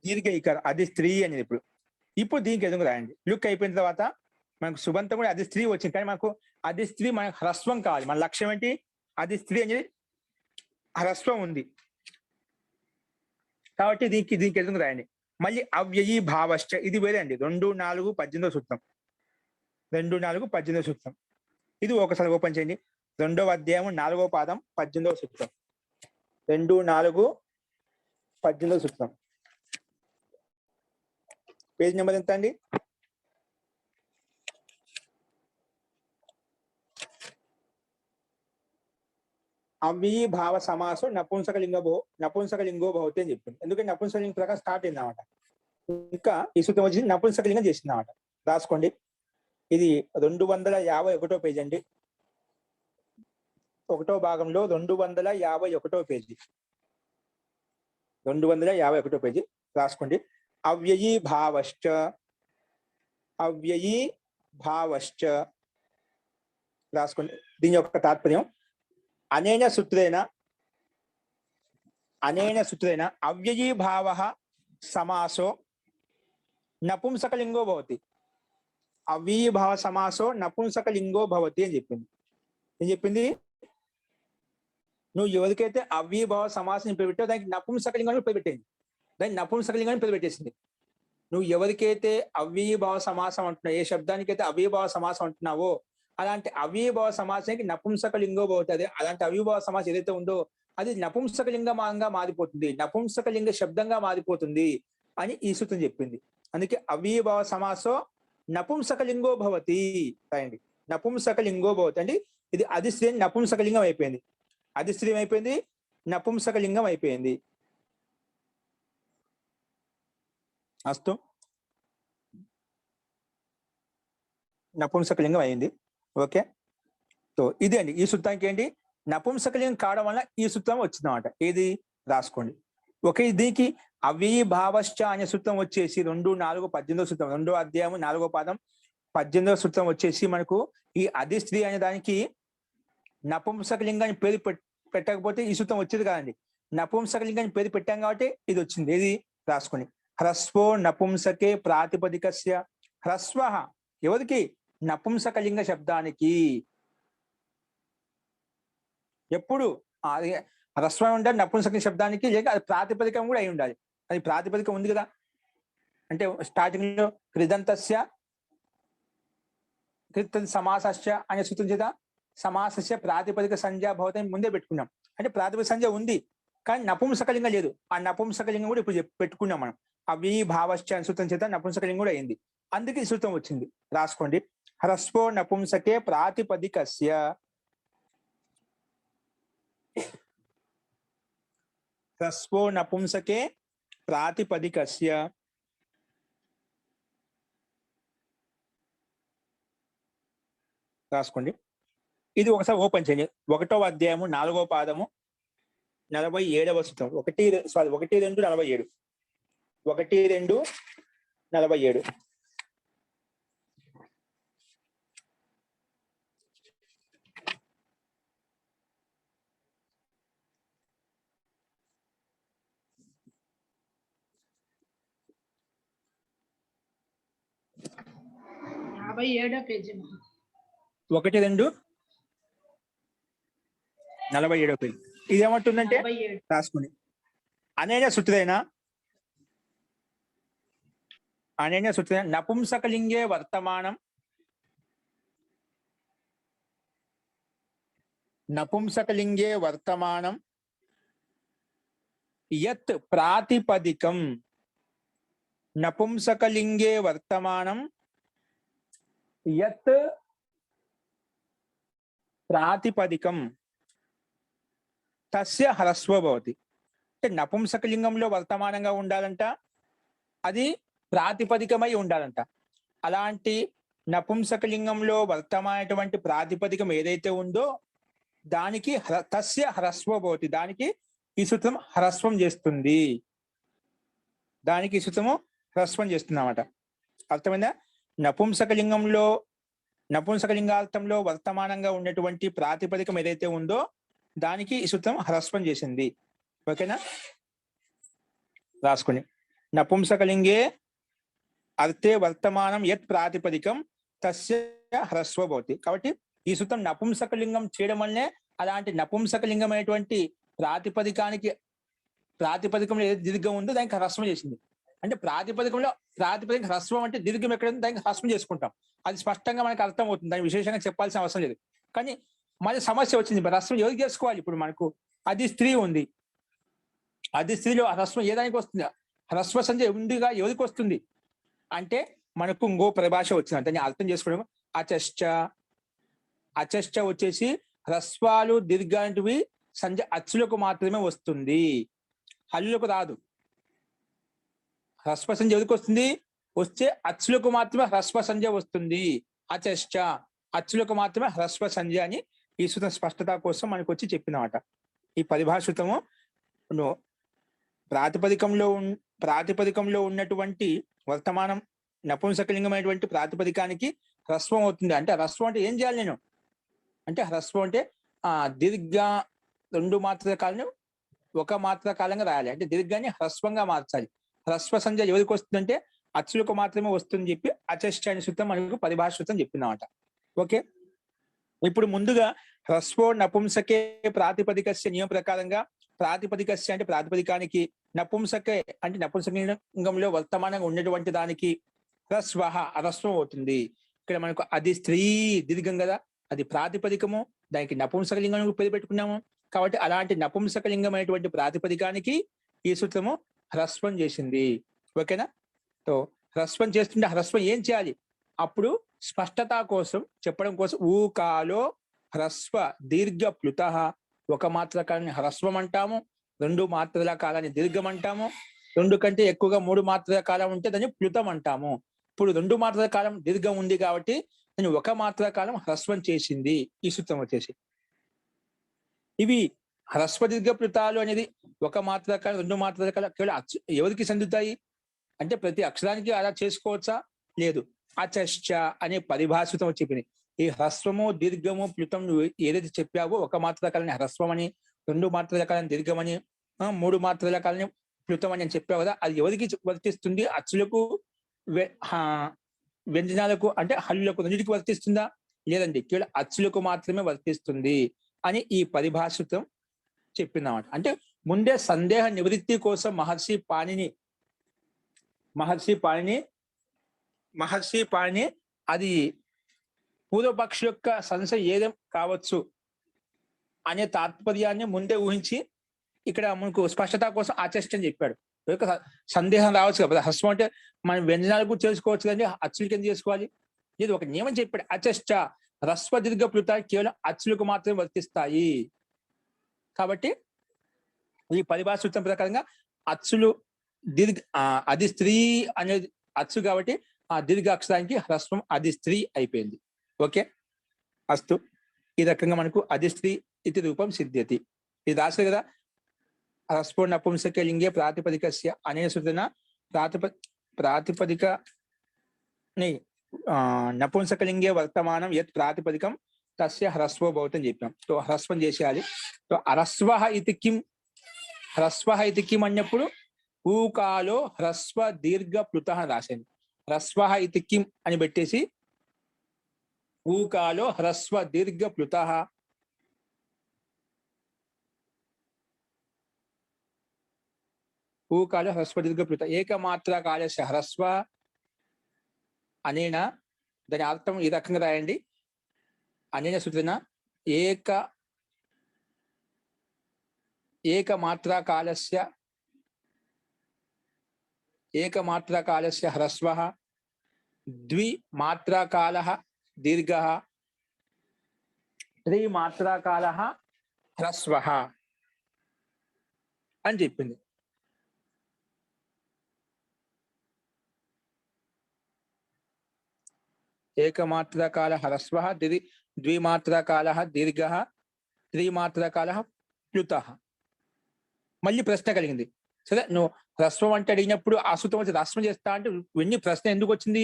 దీర్ఘ ఇకారం అది స్త్రీ అనేది ఇప్పుడు దీనికి ఎదుగు రాయండి లుక్ అయిపోయిన తర్వాత మనకు సుబంతం కూడా అది స్త్రీ వచ్చింది కానీ మనకు అది స్త్రీ మనకు హ్రస్వం కావాలి మన లక్ష్యం ఏంటి అది స్త్రీ అనేది హ్రస్వం ఉంది కాబట్టి దీనికి ఎదుగు రాయండి మళ్ళీ అవ్యయీ భావశ్చ ఇది వేరే అండి 2-4-18 సూత్రం 2-4-18 సూత్రం ఇది ఒకసారి ఓపెన్ చేయండి 2వ అధ్యాయం 4వ పాదం 18వ సూత్రం 2-4-18 సూత్రం పేజ్ నెంబర్ ఎంత అండి అవ్యయీభావ సమాసం నపుంసకలింగో భవతి అని చెప్పింది. ఎందుకంటే నపుంసకలింగ ప్రకారం స్టార్ట్ అయింది అన్నమాట. ఇంకా ఈ సూత్రం వచ్చి నపుంసకలింగం చేసింది అన్నమాట. రాసుకోండి. ఇది 251 పేజీ అండి. 1వ భాగంలో 251 పేజీ. 251 పేజీ రాసుకోండి. అవ్యయీభావశ్చ రాసుకోండి. దీని యొక్క తాత్పర్యం అనేన సూత్రేణ అవ్యయీభావః సమాసో నపుంసకలింగో భవతి. అవ్యయీభావ సమాసో నపుంసకలింగో భవతి అని చెప్పింది. ఏం చెప్పింది? నువ్వు ఎవరికైతే అవ్యయీభావ సమాసం పెట్టావు దానికి నపుంసకలింగాన్ని పెట్టింది. దాన్ని నపుంసకలింగాన్ని పెట్టేసింది. నువ్వు ఎవరికైతే అవ్యయీభావ సమాసం అంటున్నావు, ఏ శబ్దానికైతే అవ్యయీభావ సమాసం అంటున్నావో అలాంటి అవ్యయీభావ సమాసానికి నపుంసకలింగో భవతి. అలాంటి అవ్యయీభావ సమాసం ఏదైతే ఉందో అది నపుంసకలింగంగా మారిపోతుంది, నపుంసకలింగ శబ్దంగా మారిపోతుంది అని ఈ సూత్రం చెప్పింది. అందుకే అవ్యయీభావ సమాసో నపుంసకలింగో భవతి. రాయండి, నపుంసకలింగో భవతి అంటే ఇది అధిస్త్రీ నపుంసకలింగం అయిపోయింది. అధిస్త్రీ అయిపోయింది, నపుంసకలింగం అయిపోయింది. అస్తు, నపుంసకలింగం అయింది. ఓకే, సో ఇది అండి ఈ సూత్రానికి ఏంటి నపుంసకలింగం కావడం వల్ల ఈ సూత్రం వచ్చిందన్నమాట. ఏది రాసుకోండి. ఓకే, దీనికి అవ్యయీభావశ్చ అనే సూత్రం వచ్చేసి 2:4-18 సూత్రం, 2వ అధ్యాయం 4వ పాదం 18వ సూత్రం వచ్చేసి మనకు ఈ అధిస్త్రీ అనే దానికి నపుంసకలింగాన్ని పేరు పెట్టకపోతే ఈ సూత్రం వచ్చేది కాదండి. నపుంసకలింగాన్ని పేరు పెట్టాం కాబట్టి ఇది వచ్చింది. ఏది రాసుకోండి. హ్రస్వో నపుంసకే ప్రాతిపదికస్య. హ్రస్వ ఎవరికి? నపుంసకలింగ శబ్దానికి. ఎప్పుడు అది హ్రస్వం ఉండాలి నపుంసకలింగ శబ్దానికి, లేక అది ప్రాతిపదికం కూడా అయి ఉండాలి. అది ప్రాతిపదికం ఉంది కదా, అంటే స్టార్టింగ్ లో కృదంతస్య సమాసస్య అనే సూత్రం చేత సమాసస్య ప్రాతిపదిక సంజ్ఞా భవతి ముందే పెట్టుకున్నాం. అంటే ప్రాతిపదిక సంజ్ఞ ఉంది కానీ నపుంసకలింగం లేదు. ఆ నపుంసకలింగం కూడా ఇప్పుడు పెట్టుకున్నాం మనం. అవ్యయీభావశ్చ అనే సూత్రం చేత నపుంసకలింగం కూడా అయింది. అందుకే ఈ సూత్రం వచ్చింది. రాసుకోండి. హ్రస్వో నపుంసకే ప్రాతిపదికస్య. హ్రస్వో నపుంసకే ప్రాతిపదికస్య. రాసుకోండి. ఇది ఒకసారి ఓపెన్ చేయండి. 1వ అధ్యాయము 4వ పాదము 47వ సూత్రం. 1:2:47. 1:2:47. Page 1:2:47 page. ఇది ఏమంటుందంటే రాసుకోండి. అనేన సూత్రేణ నపుంసకలింగే వర్తమానం యత్ ప్రాతిపదికం. నపుంసకలింగే వర్తమానం యత్ ప్రాతిపదికం తస్య హ్రస్వ భవతి. అంటే నపుంసకలింగంలో వర్తమానంగా ఉండాలంట, అది ప్రాతిపదికమై ఉండాలంట. అలాంటి నపుంసకలింగంలో వర్తమానటువంటి ప్రాతిపదికం ఏదైతే ఉందో దానికి తస్య హ్రస్వ భవతి. దానికి ఈ సూత్రం హ్రస్వం చేస్తుంది. దానికి ఈ సూత్రము హ్రస్వం చేస్తుందన్నమాట. అర్థమైందా? నపుంసకలింగార్థంలో వర్తమానంగా ఉన్నటువంటి ప్రాతిపదికం ఏదైతే ఉందో దానికి ఈ సూత్రం హ్రస్వం చేసింది. ఓకేనా? రాసుకోండి. నపుంసకలింగే అర్థే వర్తమానం యత్ ప్రాతిపదికం తస్య హ్రస్వ భవతి. కాబట్టి ఈ సూత్రం నపుంసకలింగం చేయడం వల్లనే అలాంటి నపుంసకలింగమైనటువంటి ప్రాతిపదికంలో ఏదైతే దీర్ఘం ఉందో దానికి హ్రస్వం చేసింది. అంటే ప్రాతిపదిక హ్రస్వం అంటే దీర్ఘం ఎక్కడ ఉందో దానికి హ్రస్వం చేసుకుంటాం. అది స్పష్టంగా మనకు అర్థం అవుతుంది, దాన్ని విశేషంగా చెప్పాల్సిన అవసరం లేదు. కానీ మళ్ళీ సమస్య వచ్చింది, హ్రస్వం ఎవరికి చేసుకోవాలి? ఇప్పుడు మనకు అది స్త్రీ ఉంది, అది స్త్రీలో హ్రస్వం ఏ దానికి వస్తుంది? హ్రస్వ సంధ్య ఉందిగా, ఎవరికి వస్తుంది అంటే మనకు ఇంకో పరిభాష వచ్చింది. దాన్ని అర్థం చేసుకోవడం. అచశ్చ వచ్చేసి హ్రస్వాలు దీర్ఘాంటివి సంధ్య అచ్చులకు మాత్రమే వస్తుంది, హల్లులకు రాదు. హ్రస్వ సంధ్య ఎవరికి వస్తుంది? వస్తే అచ్చులకు మాత్రమే హ్రస్వ సంధ్య వస్తుంది. అచశ్చ అచ్చులకు మాత్రమే హ్రస్వ సంధ్య అని ఈ సూత్రం స్పష్టత కోసం మనకు వచ్చి చెప్పినమాట. ఈ పరిభాషితము ప్రాతిపదికంలో ఉన్నటువంటి వర్తమానం నపుంసకలింగమైనటువంటి ప్రాతిపదికానికి హ్రస్వం అవుతుంది. అంటే హ్రస్వం అంటే ఏం చేయాలి నేను అంటే, హ్రస్వం అంటే దీర్ఘ 2 మాత్రల కాలం 1 మాత్ర కాలంగా రాయాలి. అంటే దీర్ఘాన్ని హ్రస్వంగా మార్చాలి. హ్రస్వ సంధ్య ఎవరికి వస్తుందంటే అచ్చులకు మాత్రమే వస్తుంది చెప్పి అచశ్చ అనే సూత్రం మనకు పరిభాషితం చెప్పిందన్నమాట. ఓకే, ఇప్పుడు ముందుగా హ్రస్వో నపుంసకే ప్రాతిపదికస్య నియమ ప్రకారంగా ప్రాతిపదికస్య అంటే ప్రాతిపదికానికి, నపుంసకే అంటే నపుంసకలింగంలో వర్తమానంగా ఉన్నటువంటి దానికి హ్రస్వ హ్రస్వం అవుతుంది. ఇక్కడ మనకు అది స్త్రీ దీర్ఘం కదా, అది ప్రాతిపదికము, దానికి నపుంసకలింగం పేరు పెట్టుకున్నాము. కాబట్టి అలాంటి నపుంసకలింగమైనటువంటి ప్రాతిపదికానికి ఈ సూత్రము హ్రస్వం చేసింది. ఓకేనా? సో హ్రస్వం చేస్తుంటే హ్రస్వం ఏం చేయాలి? అప్పుడు స్పష్టత కోసం చెప్పడం కోసం ఊకాలో హ్రస్వ దీర్ఘ ప్లుత 1 మాత్ర కాలాన్ని హ్రస్వం అంటాము, 2 మాత్రల కాలాన్ని దీర్ఘం అంటాము, 2 కంటే ఎక్కువగా 3 మాత్రల కాలం ఉంటే దాన్ని ప్లుతం అంటాము. ఇప్పుడు 2 మాత్రల కాలం దీర్ఘం ఉంది కాబట్టి దాన్ని 1 మాత్ర కాలం హ్రస్వం చేసింది ఈ సూత్రం వచ్చేసి. ఇవి హ్రస్వ దీర్ఘ ప్లుతాలు అనేది 1 మాత్ర కాలం 2 మాత్రల కాలం కేవలం ఎవరికి చెందుతాయి అంటే ప్రతి అక్షరానికి అలా చేసుకోవచ్చా? లేదు. అచశ్చ అనే పరిభాషితం చెప్పింది. ఈ హ్రస్వము దీర్ఘము ప్లుతం నువ్వు ఏదైతే చెప్పావో 1 మాత్ర కాలాన్ని హ్రస్వం అని, 2 మాత్రల కాలాన్ని దీర్ఘమని, 3 మాత్రల కాలాన్ని ప్లుతం అని చెప్పావు కదా, అది ఎవరికి వర్తిస్తుంది? అచ్చులకు వ్యంజనాలకు అంటే హల్లులకు రెండింటికి వర్తిస్తుందా? లేదండి, కేవలం అచ్చులకు మాత్రమే వర్తిస్తుంది అని ఈ పరిభాషితం చెప్పిందన్నమాట. అంటే ముందే సందేహ నివృత్తి కోసం మహర్షి పాణిని అది పూర్వపక్షి యొక్క సంశయం ఏదేం కావచ్చు అనే తాత్పర్యాన్ని ముందే ఊహించి ఇక్కడ మనకు స్పష్టత కోసం ఆచరిష్టం చెప్పాడు. సందేహం రావచ్చు కదా, హ్రస్వం అంటే మనం వ్యంజనాలకు చేసుకోవచ్చు కానీ అచ్చులకి ఎందుకు చేసుకోవాలి? ఇది ఒక నియమం చెప్పాడు. అచశ్చ హ్రస్వ దీర్ఘ ప్లుతాలు కేవలం అచ్చులకు మాత్రమే వర్తిస్తాయి. కాబట్టి ఈ పరిభాష సూత్రం ప్రకారంగా అచ్చులు అది స్త్రీ అనేది అచ్చు కాబట్టి ఆ దీర్ఘ అక్షరానికి హ్రస్వం అది స్త్రీ అయిపోయింది. ఓకే, అస్తు. ఈ రకంగా మనకు అది స్త్రీ ఇది రూపం సిద్ధ్యతి. ఇది రాశారు కదా, హ్రస్వో నపుంసకే లింగే ప్రాతిపదికస్య అనే సూత్రన ప్రాతిపదికని నపుంసకలింగే వర్తమానం యత్ ప్రాతిపదికం తస్య హ్రస్వో భవతి అని చెప్పాం. సో హ్రస్వం చేసేయాలి. సో హ్రస్వ ఇతి కిం అన్నప్పుడు ఊకాలో హ్రస్వ దీర్ఘ ప్లుత రాశాను. హ్రస్వ ఇతి కిం అని పెట్టేసి ఊకాలో హ్రస్వ దీర్ఘ ప్లుత ఊకాలో హ్రస్వ దీర్ఘ ప్లుత ఏకమాత్ర కాలస్య హ్రస్వ అనేన, దాని అర్థం ఈ రకంగా రాయండి. అనేన సూత్రన ఏకమాత్ర కాలస్య హ్రస్వ ద్విమాత్రాకాల దీర్ఘ 3 మాత్రాకాల హ్రస్వ అని చెప్పింది. ఏకమాత్రాకాల హ్రస్వ ద్విమాత్రాకాల దీర్ఘ 3 మాత్రాకాల ప్లుత. మళ్ళీ ప్రశ్న కలిగింది. సరే, నువ్వు హ్రస్వం అంటే అడిగినప్పుడు ఆ సూత్రం వచ్చి హ్రస్వం చేస్తా అంటే ఇవన్నీ ప్రశ్న ఎందుకు వచ్చింది?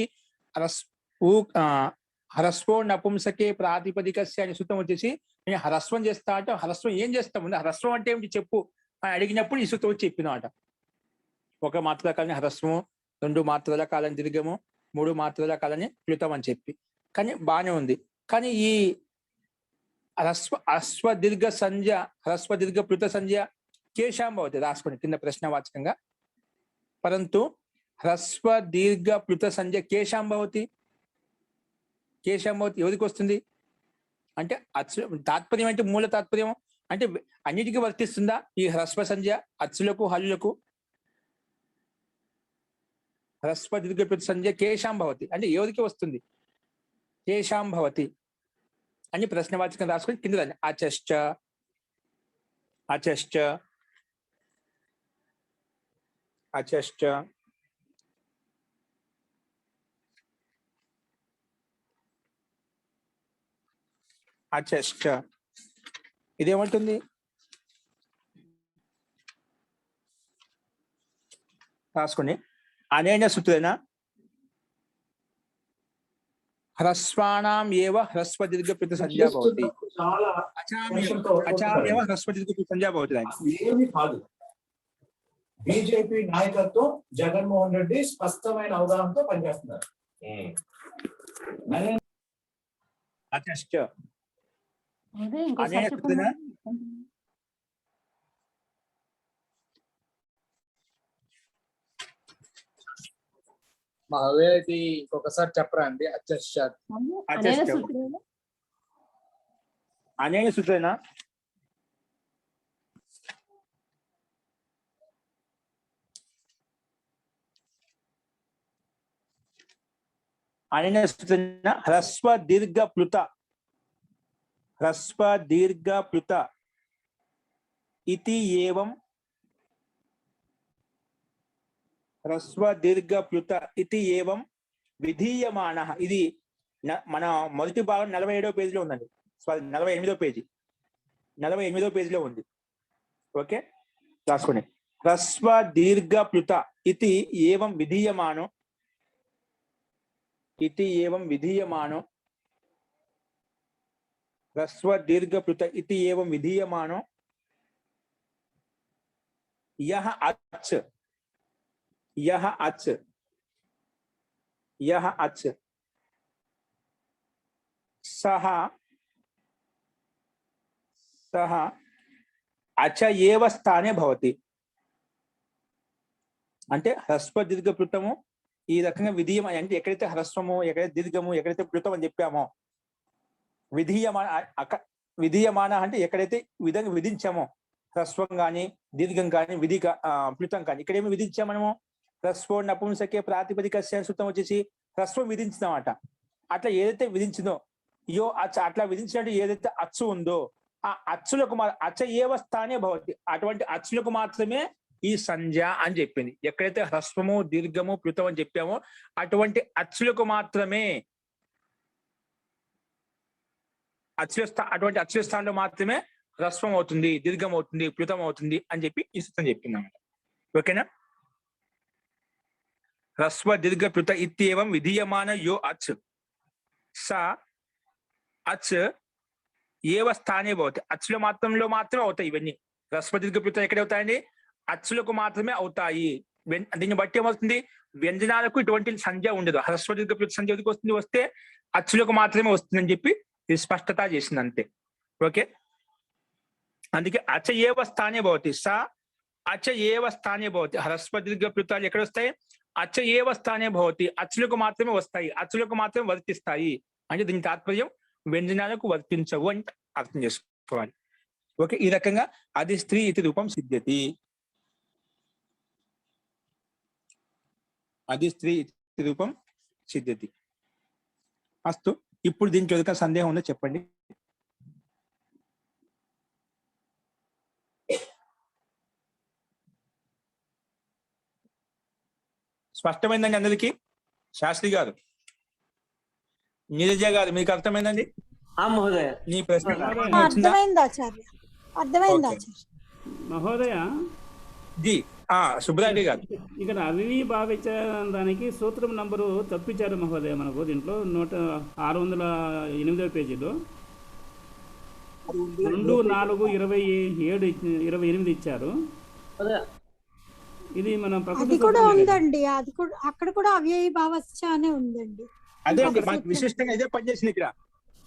హ్రస్వో నపుంసకే ప్రాతిపదికస్య అనే సూత్రం వచ్చేసి నేను హ్రస్వం చేస్తా అంటే హ్రస్వం ఏం చేస్తాం? హ్రస్వం అంటే ఏమిటి చెప్పు అని అడిగినప్పుడు ఈ సూత్రం వచ్చి చెప్పినమాట. 1 మాత్రల కాలాన్ని హ్రస్వము, 2 మాత్రల కాలాన్ని దీర్ఘము, 3 మాత్రల కాలాన్ని ప్లుతం అని చెప్పి. కానీ బాగానే ఉంది. కానీ ఈ హ్రస్వ దీర్ఘ సంధ్య హ్రస్వ దీర్ఘ ప్లుత సంధ్య కేశాం భవతి రాసుకోండి కింద ప్రశ్నవాచకంగా. పరంతు హ్రస్వ దీర్ఘ ప్లుత సంధ్య కేశాం భవతి ఎవరికి వస్తుంది అంటే తాత్పర్యం అంటే మూల తాత్పర్యం అంటే అన్నిటికీ వర్తిస్తుందా ఈ హ్రస్వ సంధ్య? అచ్చులకు హల్లులకు హ్రస్వ దీర్ఘ ప్లుత సంధ్య కేశాం భవతి అంటే ఎవరికి వస్తుంది? కేశాం భవతి అని ప్రశ్నవాచకం రాసుకొని కింద అచశ్చ అచశ్చ అచశ్చ అచశ్చ ఇదేమంటుంది? రాసుకోండి. అనేన సూత్రేణ హ్రస్వాణం ఏవ హ్రస్వ దీర్ఘ ప్రతి సంజ్ఞా భవతి. చాలా అచామేవ హ్రస్వ దీర్ఘ ప్రతి సంజ్ఞా భవతి. ఏమి కాదు. బీజేపీ నాయకత్వం జగన్మోహన్ రెడ్డి స్పష్టమైన అవగాహనతో పనిచేస్తున్నారు. అచశ్చ అనేన సూత్రేణ మహవేది ఇంకొకసారి చెప్పరా అండి? అచ్చశ్చాత్ అచశ్చ అనేన సూత్రేణ అనేన సూత్రేణ హ్రస్వ దీర్ఘ ప్లుత ఇతి ఏవం హ్రస్వ దీర్ఘ ప్లుత ఇతి ఏవం విధీయమానః. ఇది మన మొదటి భాగం 47వ పేజీలో ఉందండి. 48వ పేజీ 48వ పేజీలో ఉంది. ఓకే, రాసుకోండి. హ్రస్వ దీర్ఘ ప్లుత ఇతి ఏవం విధీయమానో హ్రస్వ దీర్ఘ ప్లుత ఇతి ఏవం విధీయమానో యః అచ్ సహ అచ ఏవ స్థానే భవతి. అంటే హ్రస్వ దీర్ఘ ప్లుతము ఈ రకంగా విధీయమ, అంటే ఎక్కడైతే హ్రస్వము, ఎక్కడైతే దీర్ఘము, ఎక్కడైతే ప్లుతం అని చెప్పామో, విధీయమాన అంటే ఎక్కడైతే విధంగా విధించామో, హ్రస్వం కానీ దీర్ఘం కానీ ప్లుతం కానీ, ఇక్కడేమి విధించాం మనము? హ్రస్వ నపుంసకే ప్రాతిపదిక సూత్రం వచ్చేసి హ్రస్వం విధించినామట. అట్లా ఏదైతే విధించిందో అట్లా విధించినట్టు ఏదైతే అచ్చు ఉందో ఆ అచ్చులకు అచ్చ ఏవ స్థానే భవతి, అటువంటి అచ్చులకు మాత్రమే ఈ సంజ్ఞ అని చెప్పింది. ఎక్కడైతే హ్రస్వము దీర్ఘము ప్లుతం అని చెప్పామో అటువంటి అచ్చులకు మాత్రమే, అటువంటి అచ్చుల స్థానంలో మాత్రమే హ్రస్వం అవుతుంది, దీర్ఘం అవుతుంది, ప్లుతం అవుతుంది అని చెప్పి ఈ సూత్రం చెప్పింది. ఓకేనా? హ్రస్వ దీర్ఘ ప్లుత ఇత్యేవం విధీయమాన యో అచ్ స అచ్ ఏవ స్థానే భవతి. అచ్చుల మాత్రంలో మాత్రమే అవుతాయి ఇవన్నీ. హ్రస్వ దీర్ఘ ప్లుతం ఎక్కడ అవుతాయండి? అచ్చులకు మాత్రమే అవుతాయి. దీన్ని బట్టి ఏమవుతుంది? వ్యంజనాలకు ఇటువంటి సంజ్ఞ ఉండదు. హ్రస్వ దీర్ఘ ప్లుత సంజ్ఞ ఎందుకు వస్తుంది? వస్తే అచ్చులకు మాత్రమే వస్తుందని చెప్పి ఇది స్పష్టత చేసింది అంతే. ఓకే, అందుకే అచ ఏవ స్థానే భవతి, స అచ ఏవ స్థానే భవతి. హ్రస్వ దీర్ఘ ప్లుతాలు ఎక్కడ వస్తాయి? అచ ఏవ స్థానే భవతి, అచ్చులకు మాత్రమే వస్తాయి, అచ్చులకు మాత్రమే వర్తిస్తాయి. అంటే దీని తాత్పర్యం వ్యంజనాలకు వర్తించవు అని అర్థం చేసుకోవాలి. ఓకే, ఈ రకంగా అది స్త్రీ ఇతి రూపం సిద్ధ్యతి. అది స్త్రీ ఇతి రూపం సిద్ధ్యతి. అస్తు, ఇప్పుడు దీనికి ఏదైనా సందేహం ఉందో చెప్పండి. స్పష్టమైందండి అందరికి? శాస్త్రి గారు, నీరజ గారు, మీకు అర్థమైందండి మహోదయ? నీ ప్రశ్న అర్థమైంది ఆచార్య, అర్థమైంది ఆచార్య. మహోదయ, జీ సుబ్రారెడ్డి గారు, ఇక్కడ అవిభావించడానికి సూత్రం నంబరు తప్పించారు మహోదయ. మనకు దీంట్లో 608వ పేజీలో 2, 4, 27 ఇచ్చారు. ఇది మన అది కూడా ఉందండి, అది కూడా అక్కడ కూడా అవ్యయ భావశ్చ అనే ఉందండి. అదే అండి మనకి విశిష్టంగా ఇదే పనిచేసింది ఇక్కడ.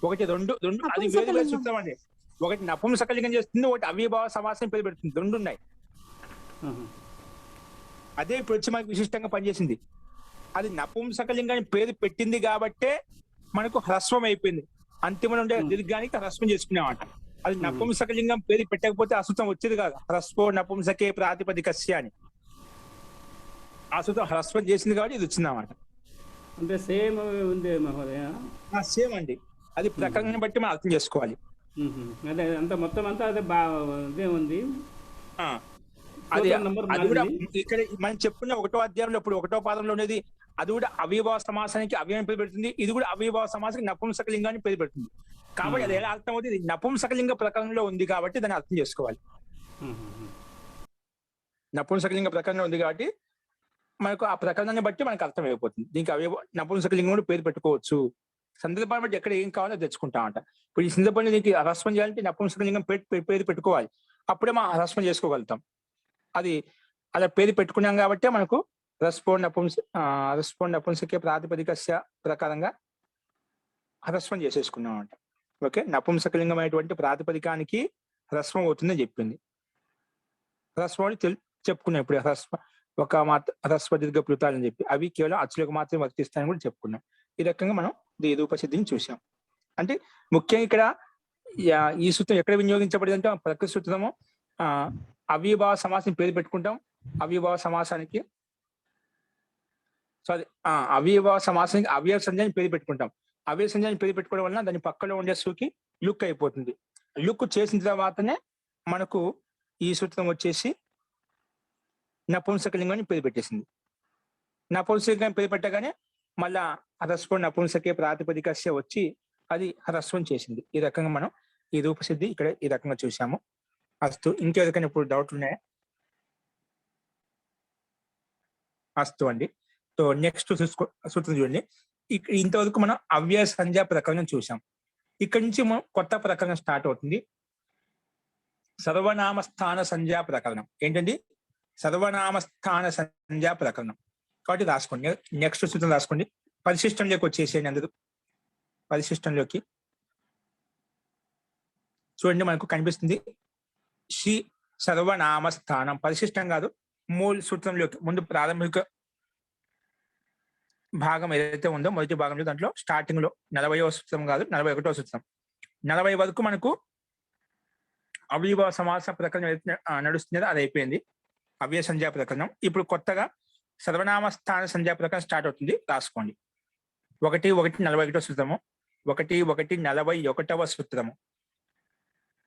ఒకటి రెండు అది వేరు వేరు సూత్రం అండి. ఒకటి నపుంసకలింగం చేస్తుంది, ఒకటి అవ్యయభావ సమాసం పేరు పెడుతుంది. రెండు ఉన్నాయి. అదే ఇప్పుడు వచ్చి మనకి విశిష్టంగా పనిచేసింది. అది నపుంసకలింగాన్ని పేరు పెట్టింది కాబట్టే మనకు హ్రస్వం అయిపోయింది. అంతిమంలో ఉండే దీర్ఘానికి హ్రస్వం చేసుకున్నామంట. అది నపుంసకలింగం పేరు పెట్టకపోతే అసూత్రం వచ్చేది కాదు. హ్రస్వో నపుంసకే ప్రాతిపదికస్య అని ఆ సూత్రం హ్రస్వం చేసింది కాబట్టి ఇది వచ్చిందన్నమాట. అంటే సేమ్ ఉంది మహోదయ. సేమ్ అండి, అది ప్రకరణని బట్టి మనం అర్థం చేసుకోవాలి. అదే అంత మొత్తం అంతా అదే అదే ఉంది. ఆ, అది సూత్రం నంబర్ అది కూడా మారింది. ఇక్కడ మనం చెప్పుకున్న 1వ అధ్యాయంలో ఇప్పుడు 1వ పాదంలో ఉండేది అది కూడా అవిభావ సమాసానికి అవ్యయం పేరు పెడుతుంది. ఇది కూడా అవిభావ సమాసానికి నపుంసకలింగాన్ని పేరు పెడుతుంది. కాబట్టి అది ఎలా అర్థం అవుతుంది? ఇది నపుంసకలింగ ప్రకరణంలో ఉంది కాబట్టి దాన్ని అర్థం చేసుకోవాలి. నపుంసకలింగ ప్రకరణం ఉంది కాబట్టి మనకు ఆ ప్రకరణాన్ని బట్టి మనకు అర్థం అయిపోతుంది. దీనికి నపుంసకలింగం కూడా పేరు పెట్టుకోవచ్చు. సందర్భాన్ని బట్టి ఎక్కడ ఏం కావాలో తెచ్చుకుంటామంట. ఇప్పుడు ఈ సందర్భంలో దీనికి హ్రస్వం చేయాలంటే నపుంసకలింగం పేరు పెట్టుకోవాలి. అప్పుడే మనం హ్రస్వం చేసుకోగలుగుతాం. అది అలా పేరు పెట్టుకున్నాం కాబట్టి మనకు హ్రస్వం నపుంసకే ప్రాతిపదికస్య ప్రకారంగా హ్రస్వం చేసేసుకున్నాం అంట. ఓకే, నపుంసకలింగమైనటువంటి ప్రాతిపదికానికి హ్రస్వం అవుతుందని చెప్పింది. హ్రస్వం చెప్పుకున్నాం ఇప్పుడు. ఒక హ్రస్వ దీర్ఘ ప్లుతాలని చెప్పి అవి కేవలం అచ్చులకు మాత్రమే వర్తిస్తాయని కూడా చెప్పుకున్నాం. ఈ రకంగా మనం రూపసిద్ధిని చూసాం. అంటే ముఖ్యంగా ఇక్కడ ఈ సూత్రం ఎక్కడ వినియోగించబడింది అంటే ప్రకృతి సూత్రము అవ్యయభావ సమాసం పేరు పెట్టుకుంటాం. అవ్యయభావ సమాసానికి అవ్యయభావ సమాసానికి అవ్యయ సంజ్ఞాన్ని పేరు పెట్టుకుంటాం. అవ్యయ సంజ్ఞాన్ని పేరు పెట్టుకోవడం వలన దాని పక్కలో ఉండే సూకి లుక్ అయిపోతుంది. లుక్ చేసిన తర్వాతనే మనకు ఈ సూత్రం వచ్చేసి నపుంసకలింగాన్ని పేరు పెట్టేసింది. నపుంసకలింగం పేరు పెట్టగానే మళ్ళా హ్రస్వం నపుంసకే ప్రాతిపదికస్య వచ్చి అది హ్రస్వం చేసింది. ఈ రకంగా మనం ఈ రూపసిద్ధి ఇక్కడ ఈ రకంగా చూసాము. అస్తు, ఇంకెవరికైనా ఇప్పుడు డౌట్లు ఉన్నాయా? అస్తు అండి. సో నెక్స్ట్ సూత్రం చూడండి. ఇంతవరకు మనం అవ్యయ సంజ్ఞా ప్రకరణం చూసాం. ఇక్కడి నుంచి మనం కొత్త ప్రకరణం స్టార్ట్ అవుతుంది. సర్వనామస్థాన సంజ్ఞా ప్రకరణం. ఏంటండి? సర్వనామస్థాన సంజ్ఞా ప్రకరణం. కాబట్టి రాసుకోండి. నెక్స్ట్ సూత్రం రాసుకోండి. పరిశిష్టంలోకి వచ్చేసేయండి అందరూ. పరిశిష్టంలోకి చూడండి, మనకు కనిపిస్తుంది శ్రీ సర్వనామస్థానం. పరిశిష్టం కాదు, మూల సూత్రంలోకి ముందు ప్రాథమిక భాగం ఏదైతే ఉందో మొదటి భాగంలో దాంట్లో స్టార్టింగ్ లో 40వ సూత్రం కాదు 41వ సూత్రం 40 వరకు మనకు అవ్యయభావ సమాస ప్రకరణం ఏదైతే నడుస్తుందో అది అయిపోయింది. అవ్యయ సంజ్ఞా ప్రకరణం. ఇప్పుడు కొత్తగా సర్వనామస్థాన సంజ్ఞా ప్రకరణం స్టార్ట్ అవుతుంది. రాసుకోండి. 1:1:41 సూత్రము, 1:1:41 సూత్రము.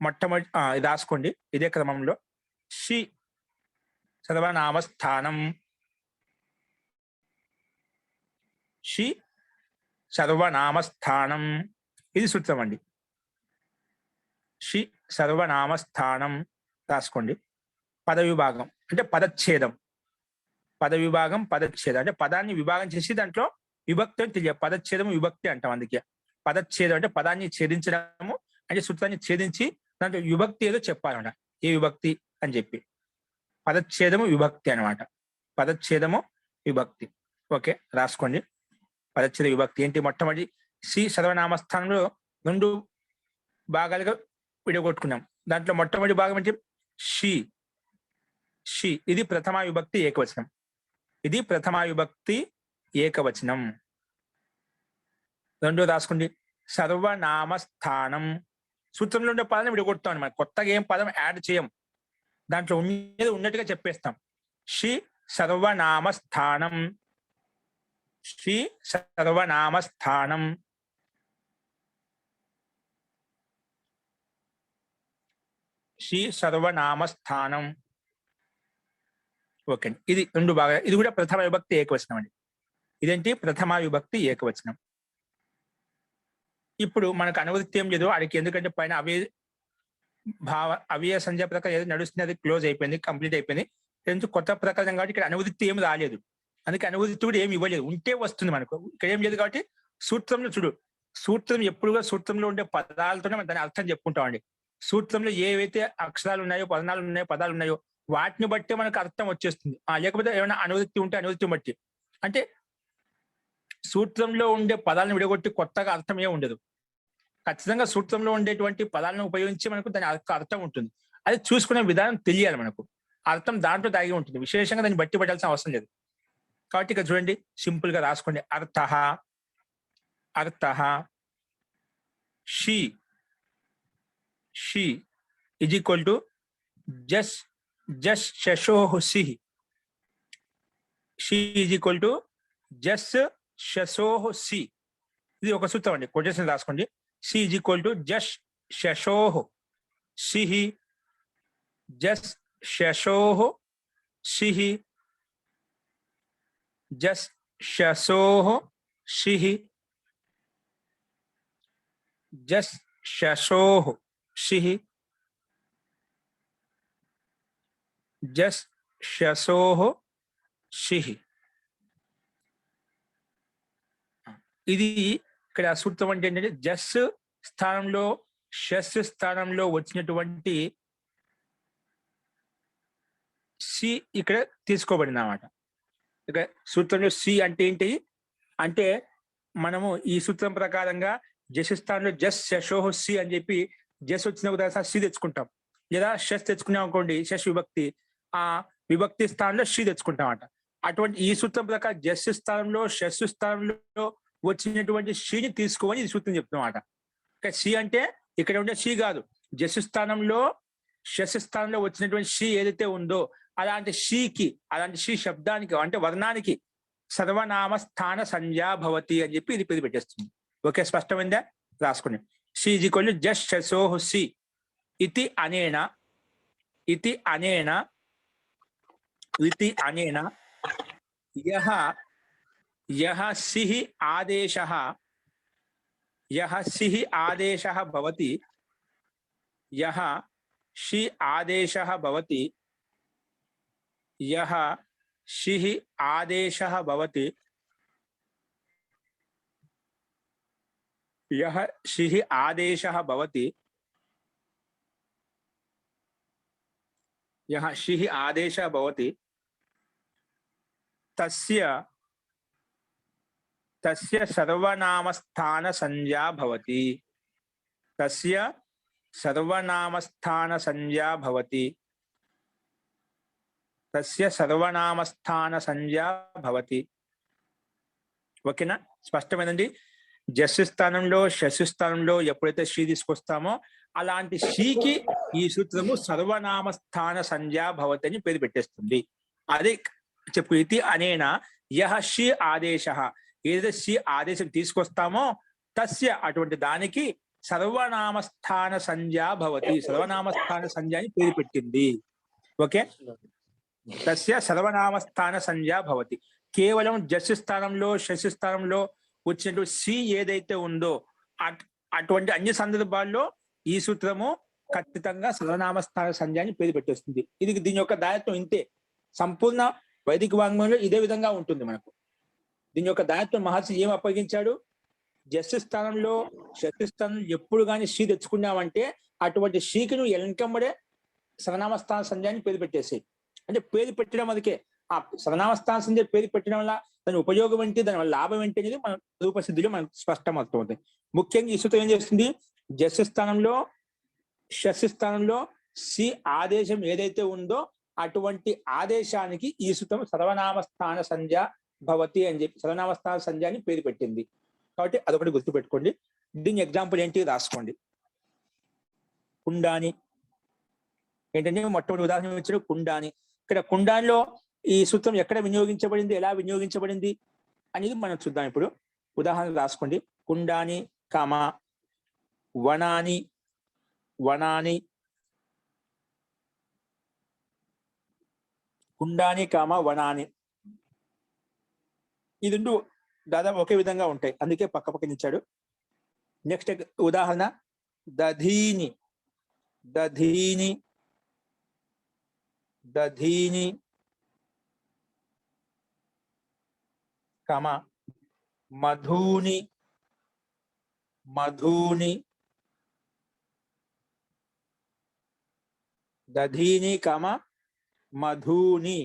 మొట్టమొదటి రాసుకోండి ఇదే క్రమంలో. శ్రీ సర్వనామస్థానం, శ్రీ సర్వనామస్థానం, ఇది సూత్రం అండి. శ్రీ సర్వనామస్థానం రాసుకోండి. పద విభాగం అంటే పదచ్ఛేదం. పద విభాగం పదచ్ఛేదం అంటే పదాన్ని విభాగం చేసి దాంట్లో విభక్తి అని తెలియ పదచ్ఛేదం విభక్తి అంటాం. అందుకే పదచ్ఛేదం అంటే పదాన్ని ఛేదించడము అంటే సూత్రాన్ని ఛేదించి దాంట్లో విభక్తి ఏదో చెప్పాలన్నమాట. ఏ విభక్తి అని చెప్పి పదచ్ఛేదము విభక్తి అనమాట. పదచ్ఛేదము విభక్తి. ఓకే, రాసుకోండి. పదచ్ఛేద విభక్తి ఏంటి? మొట్టమొదటి శ్రీ సర్వనామస్థానంలో 2 భాగాలుగా విడగొట్టుకున్నాం. దాంట్లో మొట్టమొదటి భాగం అంటే షీ. షీ ఇది ప్రథమా విభక్తి ఏకవచనం. ఇది ప్రథమా విభక్తి ఏకవచనం. రెండో రాసుకోండి సర్వనామస్థానం. సూత్రంలో ఉండే పదాన్ని విడగొడతాం అనమాట. కొత్తగా ఏం పదం యాడ్ చేయం, దాంట్లో ఉండేది ఉన్నట్టుగా చెప్పేస్తాం. శ్రీ సర్వనామస్థానం, శ్రీ సర్వనామస్థానం. శ్రీ సర్వనామస్థానం. ఓకే అండి. ఇది 2 భాగాలు. ఇది కూడా ప్రథమ విభక్తి ఏకవచనం అండి. ఇదేంటి? ప్రథమ విభక్తి ఏకవచనం. ఇప్పుడు మనకు అనువృత్తి ఏం లేదు అడిగి, ఎందుకంటే పైన అవ్యయ సంజ్ఞా ప్రకారం ఏదో నడుస్తుంది, అది క్లోజ్ అయిపోయింది, కంప్లీట్ అయిపోయింది. కొత్త ప్రకారం కాబట్టి ఇక్కడ అనువృత్తి ఏమి రాలేదు. అందుకే అనువృత్తి కూడా ఏమి ఇవ్వలేదు. ఉంటే వస్తుంది మనకు. ఇక్కడ ఏం లేదు కాబట్టి సూత్రంలో చూడు, సూత్రం ఎప్పుడుగా సూత్రంలో ఉండే పదాలతోనే మనం దాని అర్థం చెప్పుకుంటామండి. సూత్రంలో ఏవైతే అక్షరాలు ఉన్నాయో, పదాలు ఉన్నాయో వాటిని బట్టి మనకు అర్థం వచ్చేస్తుంది. లేకపోతే ఏమైనా అనువృత్తి ఉంటే అనువృత్తిని బట్టి, అంటే సూత్రంలో ఉండే పదాలను విడగొట్టి కొత్తగా అర్థం ఏ ఉండదు. ఖచ్చితంగా సూత్రంలో ఉండేటువంటి పదాలను ఉపయోగించి మనకు దాని అర్థం ఉంటుంది. అది చూసుకునే విధానం తెలియాలి మనకు. అర్థం దాంట్లో దాగి ఉంటుంది. విశేషంగా దాన్ని బట్టి పట్టాల్సిన అవసరం లేదు. కాబట్టి ఇక్కడ చూడండి, సింపుల్ గా రాసుకోండి. అర్థః అర్థః షీ, షీ ఈజ్ ఈక్వల్ టు జస్ శశోహి. షీ ఈజ్ ఈక్వల్ టు జస్ శశోహి. ఇది ఒక సూత్రం అండి. కొటేషన్ రాసుకోండి. షీ ఈజ్ ఈక్వల్ టు జస్ शशोः शिः जस् शशोः शिः जस् शशोः शिः जस् शशोः शिः जस् शशोः शिः ఇది ఇక్కడ సూత్రం అంటే ఏంటంటే జస్ స్థానంలో షస్ స్థానంలో వచ్చినటువంటి సి ఇక్కడ తీసుకోబడింది అన్నమాట. ఇక్కడ సూత్రంలో సి అంటే ఏంటి అంటే మనము ఈ సూత్రం ప్రకారంగా జస్ స్థానంలో జస్ శశోహ సి అని చెప్పి జస్ వచ్చిన ఉదాహరణ సి తెచ్చుకుంటాం, లేదా షస్ తెచ్చుకున్నాం అనుకోండి షష్ విభక్తి, ఆ విభక్తి స్థానంలో సి తెచ్చుకుంటాం అంట. అటువంటి ఈ సూత్రం ప్రకారం జస్ స్థానంలో షస్ స్థానంలో వచ్చినటువంటి షీని తీసుకోమని ఈ సూత్రం చెప్తున్నమాట. ఇక్కడ షీ అంటే ఇక్కడ ఉండే షీ కాదు, జస్ స్థానంలో షస్ స్థానంలో వచ్చినటువంటి షీ ఏదైతే ఉందో అలాంటి షీకి, అలాంటి షీ శబ్దానికి అంటే వర్ణానికి సర్వనామ స్థాన సంజ్ఞా భవతి అని చెప్పి ఇది పేరు పెట్టేస్తుంది. ఓకే, స్పష్టమైందా? రాసుకోండి. షీ ఈజ్ ఈక్వల్ టు జస్ శశోః సి ఇతి అనేన ఇతి అనేన ఇతి అనేన యః यः सिः आदेशः भवति यः षि आदेशः भवति यः षिः आदेशः भवति यः षिः आदेशः भवति यः षिः आदेशः भवति तस्य सर्वनामस्थान संज्ञा भवति तस्य सर्वनामस्थान संज्ञा भवति तस्य सर्वनामस्थान संज्ञा भवति. ఓకేనా? స్పష్టమైందండి. జస్ స్థానంలో షస్ స్థానంలో ఎప్పుడైతే షీ తీసుకొస్తామో అలాంటి షీకి ఈ సూత్రము సర్వనామస్థాన సంజ్ఞా భవతి అని పేరు పెట్టేస్తుంది. అదే చెప్పు. ఇది అనేన యః షి ఆదేశః, ఏదైతే షి ఆదేశం తీసుకొస్తామో తస్య అటువంటి దానికి సర్వనామస్థాన సంజ్ఞా భవతి, సర్వనామస్థాన సంజ్ఞ అని పేరు పెట్టింది. ఓకే, తస్య సర్వనామస్థాన సంజ్ఞా భవతి. కేవలం జస్ స్థానంలో షస్ స్థానంలో వచ్చినటువంటి సి ఏదైతే ఉందో అటువంటి అన్ని సందర్భాల్లో ఈ సూత్రము ఖచ్చితంగా సర్వనామస్థాన సంజ్ఞ అని పేరు పెట్టేస్తుంది. ఇది దీని యొక్క దాయత్వం ఇంతే. సంపూర్ణ వైదిక వాంగ్మయంలో ఇదే విధంగా ఉంటుంది మనకు. దీని యొక్క దాయత్వం మహర్షి ఏం అప్పగించాడు? జస్ స్థానంలో షస్ స్థానం ఎప్పుడు కానీ షీ తెచ్చుకున్నామంటే అటువంటి షీకి నువ్వు వెనకంబడే సర్వనామస్థాన సంజ్ఞ అని పేరు పెట్టేసాయి. అంటే పేరు పెట్టడం అందుకే ఆ సర్వనామస్థాన సంజ్ఞ పేరు పెట్టడం వల్ల దాని ఉపయోగం ఏంటి, దాని వల్ల లాభం ఏంటి అనేది మన రూపసిద్ధిలో మనకు స్పష్టం అవుతుంది. ముఖ్యంగా ఈ సూత్రం ఏం చేస్తుంది? జస్ స్థానంలో షస్ స్థానంలో సి ఆదేశం ఏదైతే ఉందో అటువంటి ఆదేశానికి ఈ సూత్రం సర్వనామస్థాన సంజ్ఞ భవతి అని చెప్పి సర్వనామస్థాన సంజ్ఞ అని పేరు పెట్టింది. కాబట్టి అదొకటి గుర్తుపెట్టుకోండి. దీని ఎగ్జాంపుల్ ఏంటి రాసుకోండి. కుండాని ఏంటంటే మొట్టమొదటి ఉదాహరణ ఇచ్చాడు కుండాని. ఇక్కడ కుండానిలో ఈ సూత్రం ఎక్కడ వినియోగించబడింది, ఎలా వినియోగించబడింది అనేది మనం చూద్దాం. ఇప్పుడు ఉదాహరణ రాసుకోండి. కుండాని కామ వనాని వనాని కుండాని కామ వనాని ఈ రెండు దాదాపు ఒకే విధంగా ఉంటాయి, అందుకే పక్క పక్కన ఇచ్చాడు. నెక్స్ట్ ఉదాహరణ దధీని దధీని దధీని కామ మధూని మధూని దధీని కామ మధూని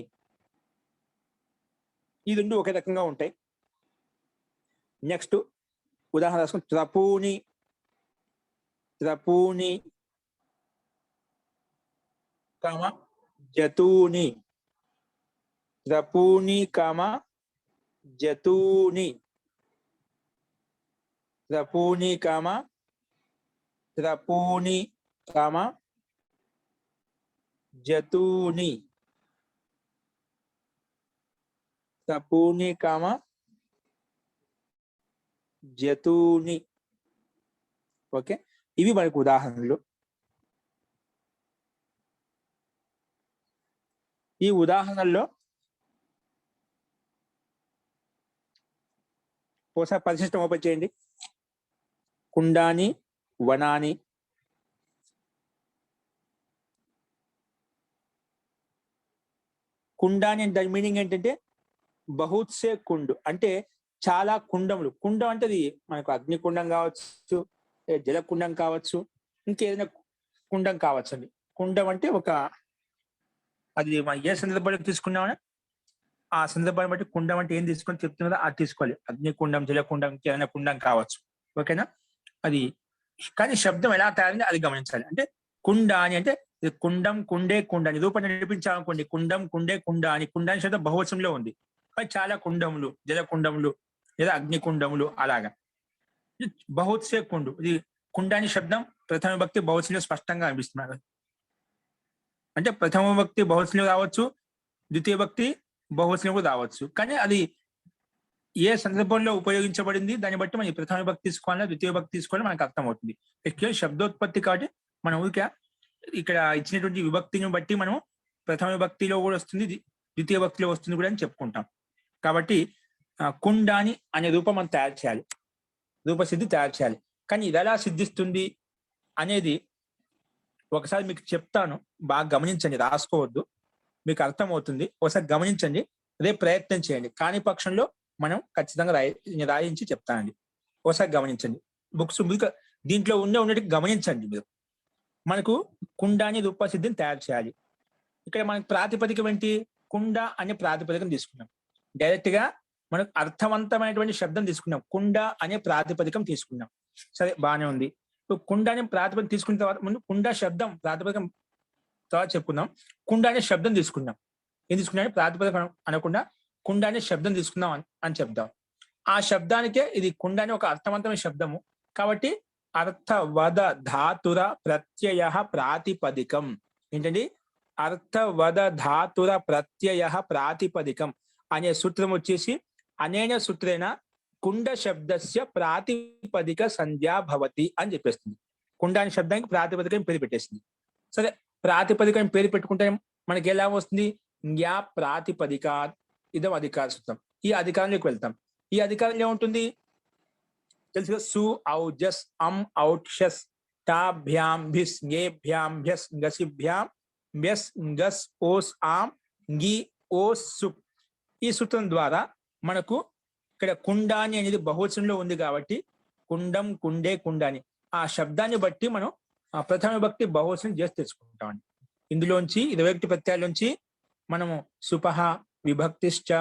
ఈ రెండు ఒకే రకంగా ఉంటాయి. నెక్స్ట్ ఉదాహరణ రాసుకుని త్రపూని త్రపూని కామ జతూని త్రపూని కామ జతూని త్రపూని కామ త్రపూని కామ జతూని త్రపూని కామ జతూని. ఓకే, ఇవి మనకు ఉదాహరణలు. ఈ ఉదాహరణల్లో ఒకసారి పరిశిష్టం ఓపెన్ చేయండి. కుండాని, వనాని, కుండాని అంటే దాని మీనింగ్ ఏంటంటే బహుత్సే కుండు అంటే చాలా కుండములు. కుండం అంటే అది మనకు అగ్నికుండం కావచ్చు, జలకుండం కావచ్చు, ఇంకేదైనా కుండం కావచ్చు అండి. కుండం అంటే ఒక అది మనం ఏ సందర్భంలో తీసుకున్నామని ఆ సందర్భాన్ని బట్టి కుండం అంటే ఏం తీసుకొని చెప్తున్నదో అది తీసుకోవాలి. అగ్నికుండం, జలకుండం, ఇంకేదైనా కుండం కావచ్చు. ఓకేనా? అది కానీ శబ్దం ఎలా తయారైంది అది గమనించాలి. అంటే కుండ అని అంటే కుండం, కుండే, కుండ అని రూపం నడిపించాలనుకోండి. కుండం, కుండే, కుండ అని కుండాని శబ్దం బహువచనంలో ఉంది. కానీ చాలా కుండములు, జలకుండములు లేదా అగ్నికుండములు అలాగా. బహుత్సే కుండు, ఇది కుండాని శబ్దం ప్రథమ విభక్తి బహువచనంలో స్పష్టంగా అనిపిస్తున్నారు. అంటే ప్రథమ విభక్తి బహువచనంలో రావచ్చు, ద్వితీయ భక్తి బహువచనం రావచ్చు. కానీ అది ఏ సందర్భంలో ఉపయోగించబడింది దాన్ని బట్టి మనం ప్రథమ విభక్తి తీసుకోవాలా, ద్వితీయ భక్తి తీసుకోవాలని మనకు అర్థమవుతుంది. కేవలం శబ్దోత్పత్తి కాబట్టి మనం ఊరికే ఇక్కడ ఇచ్చినటువంటి విభక్తిని బట్టి మనం ప్రథమ విభక్తిలో కూడా వస్తుంది, ద్వితీయ భక్తిలో వస్తుంది కూడా అని చెప్పుకుంటాం. కాబట్టి కుండాని అనే రూపం మనం తయారు చేయాలి, రూపసిద్ధి తయారు చేయాలి. కానీ ఇది ఎలా సిద్ధిస్తుంది అనేది ఒకసారి మీకు చెప్తాను, బాగా గమనించండి, రాసుకోవద్దు, మీకు అర్థమవుతుంది. ఒకసారి గమనించండి, రేపు ప్రయత్నం చేయండి. కాని పక్షంలో మనం ఖచ్చితంగా రాయించి చెప్తానండి. ఒకసారి గమనించండి, బుక్స్ మీకు దీంట్లో ఉన్నట్టు గమనించండి. మీరు మనకు కుండాని రూపసిద్ధిని తయారు చేయాలి. ఇక్కడ మనకు ప్రాతిపదికం ఏంటి? కుండ అనే ప్రాతిపదికం తీసుకున్నాం. డైరెక్ట్ గా మనకు అర్థవంతమైనటువంటి శబ్దం తీసుకున్నాం, కుండ అనే ప్రాతిపదికం తీసుకున్నాం. సరే, బాగానే ఉంది. ఇప్పుడు కుండ అనే ప్రాతిపదికం తీసుకున్న తర్వాత ముందు కుండ శబ్దం ప్రాతిపదికం తర్వాత చెప్పుకుందాం. కుండ అనే శబ్దం తీసుకున్నాం. ఏం తీసుకున్నాం? ప్రాతిపదికం అనకుండా కుండ అనే శబ్దం తీసుకుందాం అని చెప్దాం. ఆ శబ్దానికే ఇది కుండ అనే ఒక అర్థవంతమైన శబ్దము కాబట్టి అర్థవద ధాతుర ప్రత్యయ ప్రాతిపదికం. ఏంటండి? అర్థవద ధాతుర ప్రత్యయ ప్రాతిపదికం అనే సూత్రం వచ్చేసి అనేన సూత్రేణ కుండ శబ్దస్య ప్రాతిపదిక సంధ్యా భవతి అని చెప్పేస్తుంది. కుండ అనే శబ్దానికి ప్రాతిపదికం పేరు పెట్టేసింది. సరే, ప్రాతిపదికం పేరు పెట్టుకుంటే మనకి ఎలా వస్తుంది? జ్ఞా ప్రాతిపదిక ఇదం అధికార సూత్రం. ఈ అధికారంలోకి వెళ్తాం. ఈ అధికారంలో ఏముంటుంది తెలుసు? సు ఔ జస్ అం ఔట్ షస్ టాభ్యాం భిస్ గేభ్యాం భ్యస్ గసిభ్యాం భ్యస్ గస్ ఓస్ ఆం గి ఓస్ సుప్. ఈ సూత్రం ద్వారా మనకు ఇక్కడ కుండాని అనేది బహువచనంలో ఉంది కాబట్టి కుండం, కుండే, కుండాని ఆ శబ్దాన్ని బట్టి మనం ప్రథమ విభక్తి బహువచనం చేసి తెచ్చుకుంటామండి. ఇందులోంచి 21 ప్రత్యయాల్లోంచి మనము సుపహ, విభక్తిశ్చ,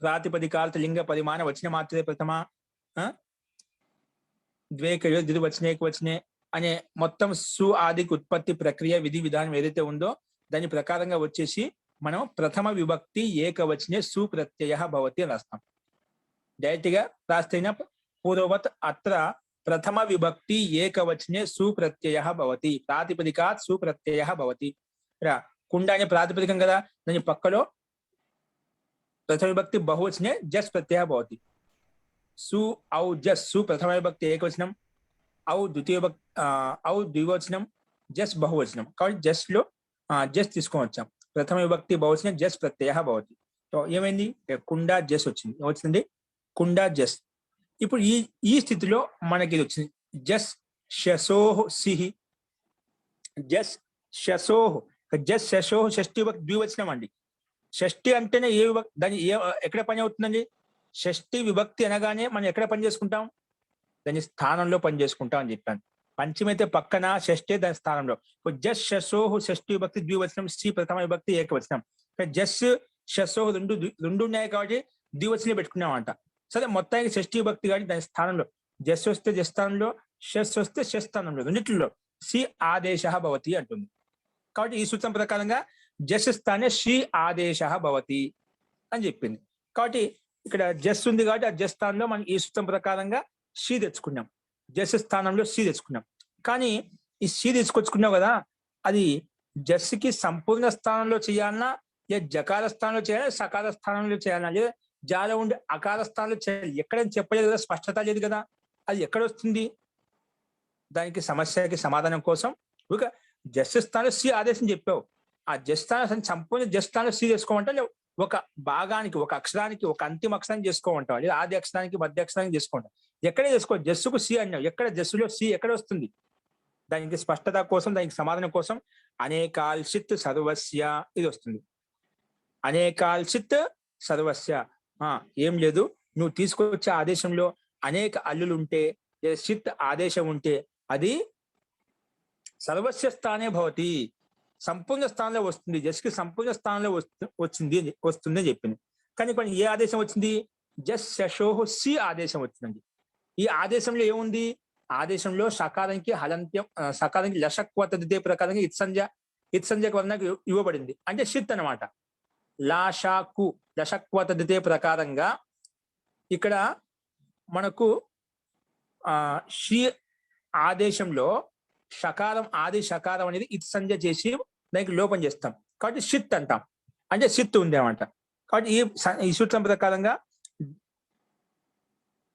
ప్రాతిపదికార్థ లింగ పరిమాణ వచన మాత్రే ప్రథమ, ద్వేక ద్వివచనేక వచనే అనే మొత్తం సు ఆదికి ఉత్పత్తి ప్రక్రియ విధి విధానం ఏదైతే ఉందో దాని ప్రకారంగా వచ్చేసి మనం ప్రథమ విభక్తి ఏకవచనే సుప్రత్యయ భవతి అని రాస్తాం. డైరెక్ట్ గా రాస్తేనా పూర్వవత్ అత్ర ప్రథమ విభక్తి ఏకవచనే సుప్రత్యయ భవతి, ప్రాతిపదికాత్ సుప్రత్యయ భవతి. ఇక్కడ కుండ అనే ప్రాతిపదికం కదా, దాని పక్కలో ప్రథమ విభక్తి బహువచనే జస్ ప్రత్యయ భవతి. సు ఔ జస్, సు ప్రథమ విభక్తి ఏకవచనం, ఔ ద్వివచనం, జస్ బహువచనం. కాబట్టి జస్ లో జస్ తీసుకొని వచ్చాం. ప్రథమ విభక్తి బహువచనం జస్ ప్రత్యయ భవతి. సో ఏమైంది? కుండ జస్ వచ్చింది. ఏమొచ్చింది? కుండ జస్. ఇప్పుడు ఈ స్థితిలో మనకి ఇది వచ్చింది జస్ శసోహ్ సిహి, జస్ శసోహ్, జస్ శసోహ్ షష్ఠి విభక్తి ద్వివచనం అండి. షష్ఠి అంటేనే ఏ విభక్తి, దాని ఎక్కడ పని అవుతుందండి? షష్ఠి విభక్తి అనగానే మనం ఎక్కడ పని చేసుకుంటాం? దాని స్థానంలో పని చేసుకుంటాం అని చెప్పాను. పంచమైతే పక్కన, షష్ఠి దాని స్థానంలో. జస్ శసోహ్ షష్ఠి విభక్తి ద్వివచనం, సి ప్రథమ విభక్తి ఏకవచనం. జస్ శసోహ్ రెండు ఉన్నాయి కాబట్టి ద్వివచనం పెట్టుకున్నామంట. సరే, మొత్తానికి షష్ఠి విభక్తి కానీ దాని స్థానంలో జస్ వస్తే జస్ స్థానంలో, షస్ వస్తే షస్ స్థానంలో, రెండిట్లో సి ఆదేశ భవతి అంటుంది. కాబట్టి ఈ సూత్రం ప్రకారంగా జస్ స్థానే సి ఆదేశ భవతి అని చెప్పింది. కాబట్టి ఇక్కడ జస్ ఉంది కాబట్టి ఆ జస్ స్థానంలో మనం ఈ సూత్రం ప్రకారంగా సి తెచ్చుకున్నాం, జస్ స్థానంలో సి తెచ్చుకున్నాం. కానీ ఈ సి తీసుకొచ్చుకున్నాం కదా, అది జస్ కి సంపూర్ణ స్థానంలో చేయాలన్నా, లేదా జకార స్థానంలో చేయాలి, సకార స్థానంలో చేయాలన్నా, లేదా జాలో ఉండే అకార స్థానంలో చేయాలి. ఎక్కడైనా చెప్పలేదు కదా, స్పష్టత లేదు కదా, అది ఎక్కడ వస్తుంది? దానికి సమస్యకి సమాధానం కోసం ఒక జస్ స్థానంలో సి ఆదేశం చెప్పావు. ఆ జస్ స్థానం సంపూర్ణ జస్ స్థానంలో సి చేసుకోమంటావు, ఒక భాగానికి ఒక అక్షరానికి ఒక అంతిమ అక్షరాన్ని చేసుకోమంటావు, లేదా ఆది అక్షరానికి మధ్య అక్షరానికి చేసుకుంటావు. ఎక్కడే చేసుకో, జస్సుకు సి అన్నావు, ఎక్కడ జస్సులో సి ఎక్కడ వస్తుంది? దానికి స్పష్టత కోసం, దానికి సమాధానం కోసం అనేకాల్చిత్ సర్వస్య ఇది వస్తుంది. అనేకాల్చిత్ సర్వస్య ఏం లేదు, నువ్వు తీసుకొచ్చే ఆదేశంలో అనేక అల్లులు ఉంటే లేదా చిత్ ఆదేశం ఉంటే అది సర్వస్య స్థానే భవతి, సంపూర్ణ స్థానంలో వస్తుంది. జస్కి సంపూర్ణ స్థానంలో వస్తుంది అని చెప్పింది. కానీ కొన్ని ఏ ఆదేశం వచ్చింది? జస్ శశోహు సి ఆదేశం వచ్చిందండి. ఈ ఆదేశంలో ఏముంది? ఆదేశంలో సకారానికి హలంత్యం, సకారానికి లషక్వ తదితే ప్రకారంగా ఇత్సంజ వర్ణకు ఇవ్వబడింది, అంటే షిత్ అనమాట. లాషాకు లషక్వ తదితే ప్రకారంగా ఇక్కడ మనకు షి ఆదేశంలో షకారం ఆది షకారం అనేది ఇత్సంజ చేసి దానికి లోపం చేస్తాం, కాబట్టి షిత్ అంటాం, అంటే షిత్ ఉంది అనమాట. కాబట్టి ఈ సూత్రం ప్రకారంగా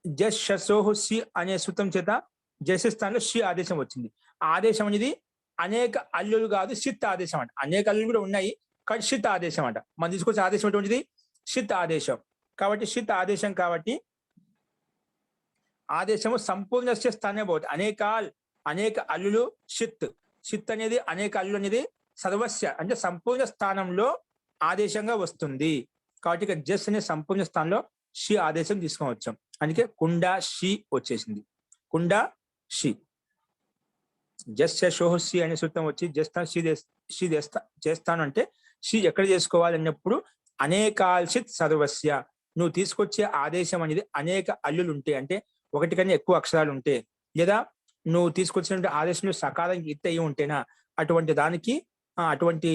జస్ షసోహు సి అనే సూత్రం చేత జస్ స్థానంలో షి ఆదేశం వచ్చింది. ఆదేశం అనేది అనేక అల్లులు కాదు, షిత్ ఆదేశం అంట. అనేక అల్లులు కూడా ఉన్నాయి, కాబట్టి షిత్ ఆదేశం అంట. మనం తీసుకొచ్చే ఆదేశం ఎటువంటిది? షిత్ ఆదేశం. కాబట్టి షిత్ ఆదేశం కాబట్టి ఆదేశము సంపూర్ణ స్థానే పోతుంది. అనేక అల్లులు షిత్. షిత్ అనేది అనేక అల్లులు అనేది సర్వస్య అంటే సంపూర్ణ స్థానంలో ఆదేశంగా వస్తుంది. కాబట్టి ఇక్కడ జస్ అనే సంపూర్ణ స్థానంలో షి ఆదేశం తీసుకొని వచ్చాం. అందుకే కుండా షి వచ్చేసింది. కుండా షి జస్ షోహు సి అనే సూత్రం వచ్చి జస్తాను షి చేస్తాను అంటే షి ఎక్కడ చేసుకోవాలి అన్నప్పుడు అనేకాల్చిత్ సర్వస్య, నువ్వు తీసుకొచ్చే ఆదేశం అనేది అనేక అల్లులు ఉంటే, అంటే ఒకటి కన్నా ఎక్కువ అక్షరాలు ఉంటే, లేదా నువ్వు తీసుకొచ్చిన ఆదేశంలో సకారానికి ఇత్ అయ్యి ఉంటేనా అటువంటి దానికి అటువంటి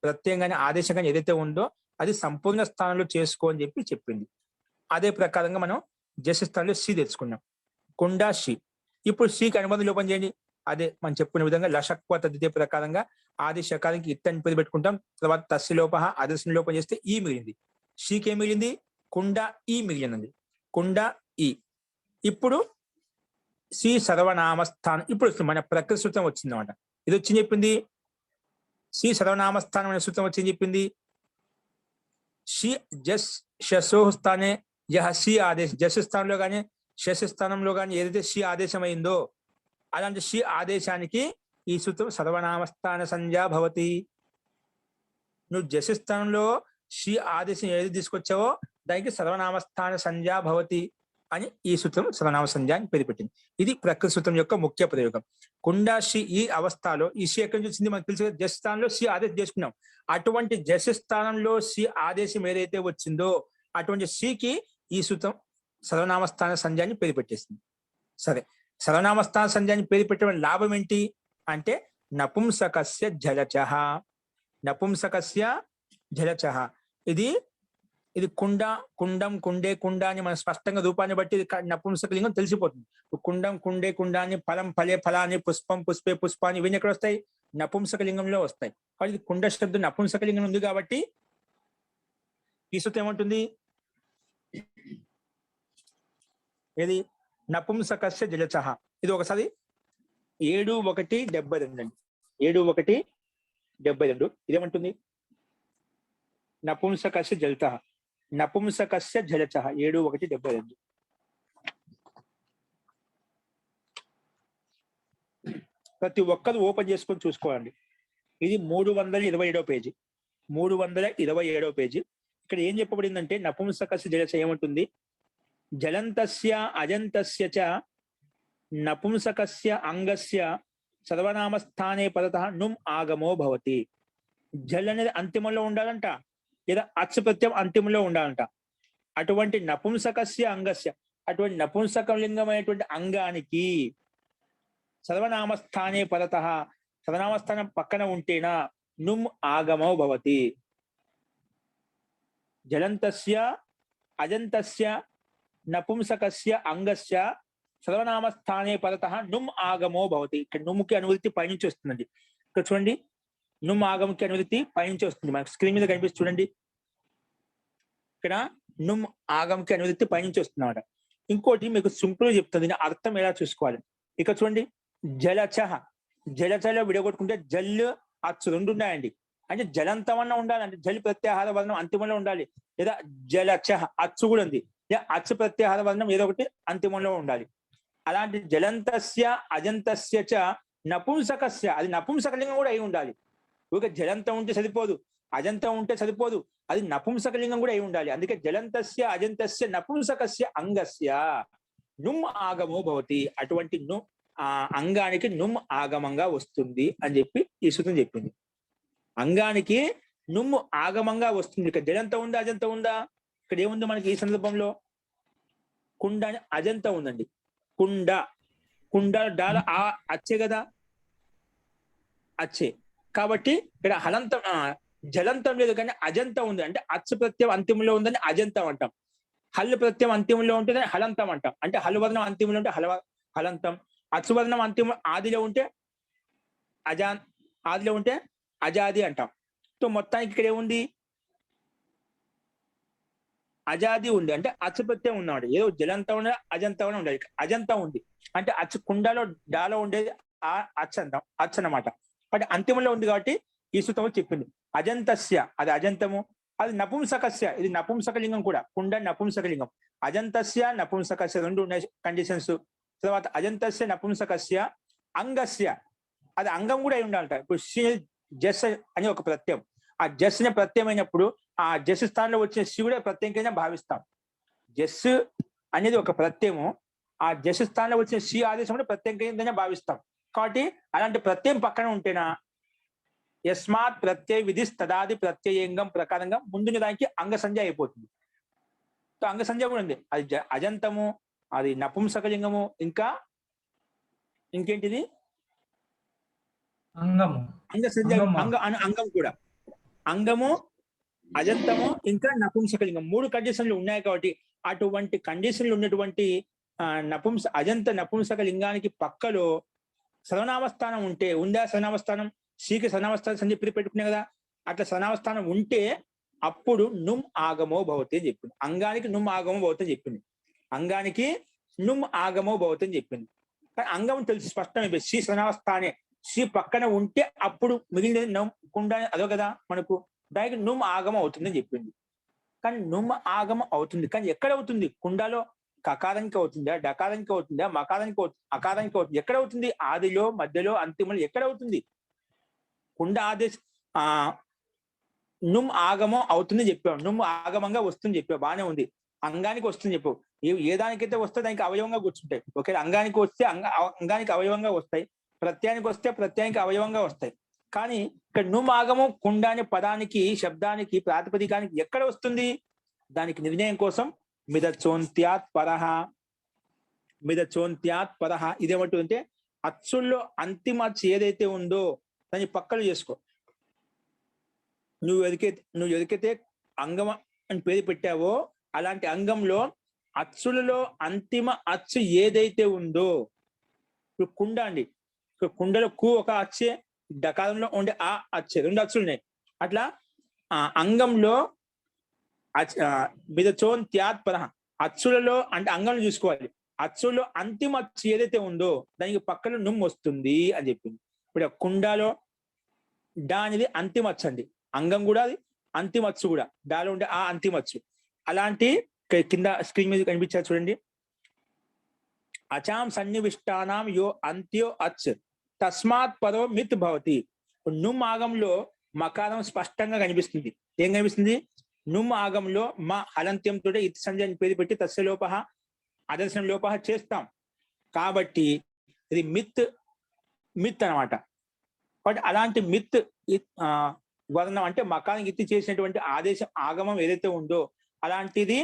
ప్రత్యేకంగానే ఆదేశం కానీ ఏదైతే ఉందో అది సంపూర్ణ స్థానంలో చేసుకో అని చెప్పింది. అదే ప్రకారంగా మనం జస్ స్థానంలో సి తెచ్చుకున్నాం, కుండా షి. ఇప్పుడు సికి అనుబంధం లోపం చేయండి. అదే మనం చెప్పుకునే విధంగా లషక్వ తదితే ప్రకారంగా ఆది శకారానికి ఇత్ అని పేరు పెట్టుకుంటాం. తర్వాత తస్య లోప ఆదేశం లోపం చేస్తే ఈ మిగిలింది. షీకి ఏం మిగిలింది? కుండా ఈ మిగిలినది, కుండా ఈ. ఇప్పుడు సి సర్వనామస్థానం ఇప్పుడు మన ప్రకృతి సూత్రం వచ్చింది అనమాట. ఇది వచ్చి చెప్పింది సి సర్వనామస్థానం అనే సూత్రం వచ్చింది చెప్పింది. షి జస్ షసోహు స్థానే యహ సి ఆదేశం, జస్ స్థానంలో కానీ శశ స్థానంలో కానీ ఏదైతే షి ఆదేశం అయిందో అలాంటి షి ఆదేశానికి ఈ సూత్రం సర్వనామస్థాన సంజ్ఞా భవతి. నువ్వు జస్ స్థానంలో షి ఆదేశం ఏది తీసుకొచ్చావో దానికి సర్వనామస్థాన సంజ్ఞా భవతి అని ఈ సూత్రం సర్వనామ సంజ్ఞ అని పేరు పెట్టింది. ఇది ప్రకృతి సూత్రం యొక్క ముఖ్య ప్రయోగం. కుండా షి ఈ అవస్థలో ఈ షి ఎక్కడి నుంచి వచ్చింది మనకు తెలుసు. జస్ స్థానంలో షి ఆదేశం చేసుకున్నాం. అటువంటి జస్ స్థానంలో షి ఆదేశం ఏదైతే వచ్చిందో అటువంటి షికి ఈ సూత్రం సర్వనామస్థాన సంజ్ఞ అని పేరు పెట్టేసింది. సరే, సర్వనామస్థాన సంజ్ఞ అని పేరు పెట్టడం లాభం ఏంటి అంటే నపుంసకస్య జలచః, నపుంసకస్య జలచః. ఇది కుండం కుండే కుండ అని మన స్పష్టంగా రూపాన్ని బట్టి నపుంసకలింగం తెలిసిపోతుంది. కుండం కుండే కుండాన్ని, ఫలం ఫలే ఫలాన్ని, పుష్పం పుష్పే పుష్పాన్ని, ఇవన్నీ ఎక్కడ వస్తాయి? నపుంసకలింగంలో వస్తాయి. కాబట్టి కుండ శబ్దం నపుంసకలింగం ఉంది కాబట్టి ఈ సూత్రం ఏమంటుంది? ఏది? నపుంసకస్య జలచః. ఇది ఒకసారి 7:1:72 అండి. 7:1:72 ఇదేమంటుంది? నపుంసకస్య జలచః, నపుంసకస్య జలచః 7:1:72. ప్రతి ఒక్కరు ఓపెన్ చేసుకొని చూసుకోండి. ఇది 327వ పేజీ. 327వ పేజీ. ఇక్కడ ఏం చెప్పబడిందంటే నపుంసకస్య జలచ ఏమంటుంది? జలంతస్య అజంతస్య చ నపుంసకస్య అంగస్య సర్వనామస్థానే పదతః నుమ్ ఆగమో భవతి. జల్ అనేది అంతిమంలో ఉండాలంట, లేదా అచ్ ప్రత్యయం అంతిమంలో ఉండాలంట. అటువంటి నపుంసకస్య అంగస్య, అటువంటి నపుంసకలింగమైనటువంటి అంగానికి సర్వనామస్థానే పదతః, సర్వనామస్థానం పక్కన ఉంటేనా నుమ్ ఆగమో భవతి. జలంతస్య అజంతస్య నపుంసకస్య అంగస్య సర్వనామస్థానే పదతః నుమ్ ఆగమో భవతి. ఇక్కడ నుమ్ముకి అనువృత్తి పైనుంచి వస్తుందండి. ఇక్కడ చూడండి, నుమ్ ఆగముకి అనువృత్తి పైనుంచి వస్తుంది. మనకు స్క్రీన్ మీద కనిపిస్తుంది చూడండి. ఇక్కడ నుమ్ ఆగముకి అనువృత్తి పైనుంచి వస్తుంది అన్నమాట. ఇంకోటి మీకు సింపుల్ చెప్తుంది, దీని అర్థం ఎలా చూసుకోవాలి. ఇక్కడ చూడండి, జలచ, జలచలో విడగొట్టుకుంటే జల్లు అచ్చు రెండు ఉన్నాయండి. అంటే జలంతం అన్న ఉండాలి, అంటే జల్ ప్రత్యాహార వర్ణం అంతిమంలో ఉండాలి. లేదా జలచ అచ్చు కూడా ఉంది, లేదా అచ్చు ప్రత్యాహార వర్ణం ఏదో ఒకటి అంతిమంలో ఉండాలి. అలాంటి జలంతస్య అజంతస్య చ నపుంసకస్య, అది నపుంసకలింగం కూడా అయి ఉండాలి. ఊరికే జలంతం ఉంటే సరిపోదు, అజంతం ఉంటే సరిపోదు, అది నపుంసకలింగం కూడా అయి ఉండాలి. అందుకే జలంతస్య అజంతస్య నపుంసకస్య అంగస్య నుమ్ ఆగమో భవతి, అటువంటి అంగానికి నుమ్ ఆగమంగా వస్తుంది అని చెప్పి ఈ సూత్రం చెప్పింది. అంగానికి నుమ్ము ఆగమంగా వస్తుంది. ఇక్కడ జలంతం ఉందా అజంతం ఉందా? ఇక్కడ ఏముంది మనకి ఈ సందర్భంలో? కుండ అని అజంతం ఉందండి. కుండ, కుండ డాల ఆ అచ్చే కదా, అచ్చే. కాబట్టి ఇక్కడ హలంతం జలంతం లేదు కానీ అజంతం ఉంది, అంటే అచ్చు ప్రత్యయం అంతిమంలో ఉందని అజంతం అంటాం. హల్లు ప్రత్యయం అంతిమంలో ఉంటే హలంతం అంటాం. అంటే హల్లు వర్ణం అంతిమంలో ఉంటే హలంతం, అచ్చు వర్ణం అంతిమ ఆదిలో ఉంటే ఆదిలో ఉంటే అజాది అంటాం. సో మొత్తానికి ఇక్కడ ఏముంది? అజాది ఉంది, అంటే అచ్చు ప్రత్యయం ఉన్నాడు. ఏదో జలంతం ఉండే అజంతం ఉండేది, అజంతం ఉంది అంటే అచ్చు కుండలో డాలో ఉండేది ఆ అచ్చంతం, అచ్చ అన్నమాట. బట్ అంతిమంలో ఉంది కాబట్టి ఈ సూత్రం చెప్పింది. అజంతస్య అది అజంతము, అది నపుంసకస్య ఇది నపుంసకలింగం కూడా, కుండ నపుంసకలింగం. అజంతస్య నపుంసకస్య రెండు ఉన్నాయి కండిషన్స్. తర్వాత అజంతస్య నపుంసకస్య అంగస్య, అది అంగం కూడా అయి ఉండాలంట. ఇప్పుడు జస్ అని ఒక ప్రత్యయం, ఆ జస్ అనే ప్రత్యయం అయినప్పుడు ఆ జస్ స్థానంలో వచ్చిన శి కూడా ప్రత్యయం కింద భావిస్తాం. జస్ అనేది ఒక ప్రత్యయము, ఆ జస్ స్థానంలో వచ్చిన శి ఆదేశం కూడా ప్రత్యయం కింద భావిస్తాం. కాబట్టి అలాంటి ప్రత్యయం పక్కన ఉంటేనా యస్మాత్ ప్రత్యయ విధి తదాది ప్రత్యయంగం ప్రకారంగా ముందున్న దానికి అంగ సంజ్ఞ అయిపోతుంది. సో అంగ సంజ్ఞ కూడా ఉంది, అది అజంతము, అది నపుంసకలింగము, ఇంకా ఇంకేంటిది అంగము, అంగ సంజ్ఞ, అంగం కూడా అంగము, అజంతము, ఇంకా నపుంసకలింగం మూడు కండిషన్లు ఉన్నాయి. కాబట్టి అటువంటి కండిషన్లు ఉన్నటువంటి అజంత నపుంసక లింగానికి పక్కలో సర్వనామస్థానం ఉందా? సర్వనామస్థానం శ్రీకి సర్వనామస్థానం సంజయ్ పెట్టుకునే కదా, అట్లా సర్వనామస్థానం ఉంటే అప్పుడు నుమ్ ఆగమో భవతి అని చెప్పింది. అంగానికి నుమ్ ఆగమో భవతి అని చెప్పింది. అంగానికి నుమ్ ఆగమో భవతి అని చెప్పింది. కానీ అంగం తెలిసి స్పష్టమైపోయింది. శ్రీ సర్వనామస్థానే శ్రీ పక్కన ఉంటే అప్పుడు మిగిలిన కుండ అదో కదా మనకు, దానికి నుమ్ ఆగమ అవుతుందని చెప్పింది. కానీ నుమ్ ఆగమ అవుతుంది, కానీ ఎక్కడ అవుతుంది? కుండలో కకారానికి అవుతుందా, డకారానికి అవుతుందా, మకారానికి అవుతుంది, అకారానికి అవుతుంది? ఎక్కడ అవుతుంది? ఆదిలో, మధ్యలో, అంతిమంలో ఎక్కడ అవుతుంది? కుండ ఆదేశ నుమ్ ఆగమం అవుతుంది చెప్పావు, నుమ్ ఆగమంగా వస్తుంది చెప్పావు, బాగానే ఉంది. అంగానికి వస్తుంది చెప్పావు, ఏ దానికైతే వస్తే దానికి అవయవంగా కూర్చుంటాయి. ఓకే, అంగానికి వస్తే అంగానికి అవయవంగా వస్తాయి, ప్రత్యయానికి వస్తే ప్రత్యయానికి అవయవంగా వస్తాయి. కానీ ఇక్కడ నుమ్ ఆగమం కుండ అనే పదానికి, శబ్దానికి, ప్రాతిపదికానికి ఎక్కడ వస్తుంది? దానికి నిర్ణయం కోసం మిదచోంత్యాత్ పరహ, మిదచోంత్యాత్ పరహ ఇదేమంటుందంటే అచ్చుల్లో అంతిమ అచ్చు ఏదైతే ఉందో దాన్ని పక్కలు చేసుకో. నువ్వు ఎదికైతే అంగం అని పేరు పెట్టావో అలాంటి అంగంలో అచ్చులలో అంతిమ అచ్చు ఏదైతే ఉందో, ఇప్పుడు కుండ అండి, ఇప్పుడు కుండలో కు ఒక అచ్చే, డకారంలో ఉండే ఆ అచ్చే, రెండు అచ్చులు ఉన్నాయి. అట్లా అంగంలో మిదచోన్ త్యాత్ పరహ అచ్చులలో, అంటే అంగంలో చూసుకోవాలి, అచ్చులో అంతిమ అచ్చు ఏదైతే ఉందో దానికి పక్కన నుమ్ వస్తుంది అని చెప్పింది. ఇప్పుడు కుండలో డా అనేది అంతిమ అచ్చు అండి, అంగం కూడా అది అంతిమ అచ్చు కూడా, డాలో ఉండే ఆ అంతిమ అచ్చు. అలాంటి కింద స్క్రీన్ మీద కనిపించారు చూడండి, అచాం సన్నివిష్టానాం యో అంత్యో అచ్ తస్మాత్ పదో మిత్ భవతి. నుమ్ ఆగంలో మకారం స్పష్టంగా కనిపిస్తుంది. ఏం కనిపిస్తుంది? నుమ్ ఆగంలో మా హలంత్యంతో ఇత్ సంజయ్ పేరు పెట్టి తస్య లోప అదర్శనం లోప చేస్తాం. కాబట్టి ఇది మిత్ అనమాట. కాబట్టి అలాంటి మిత్ వర్ణం అంటే మకానికి ఇత్తి చేసినటువంటి ఆదేశం ఆగమం ఏదైతే ఉందో అలాంటిది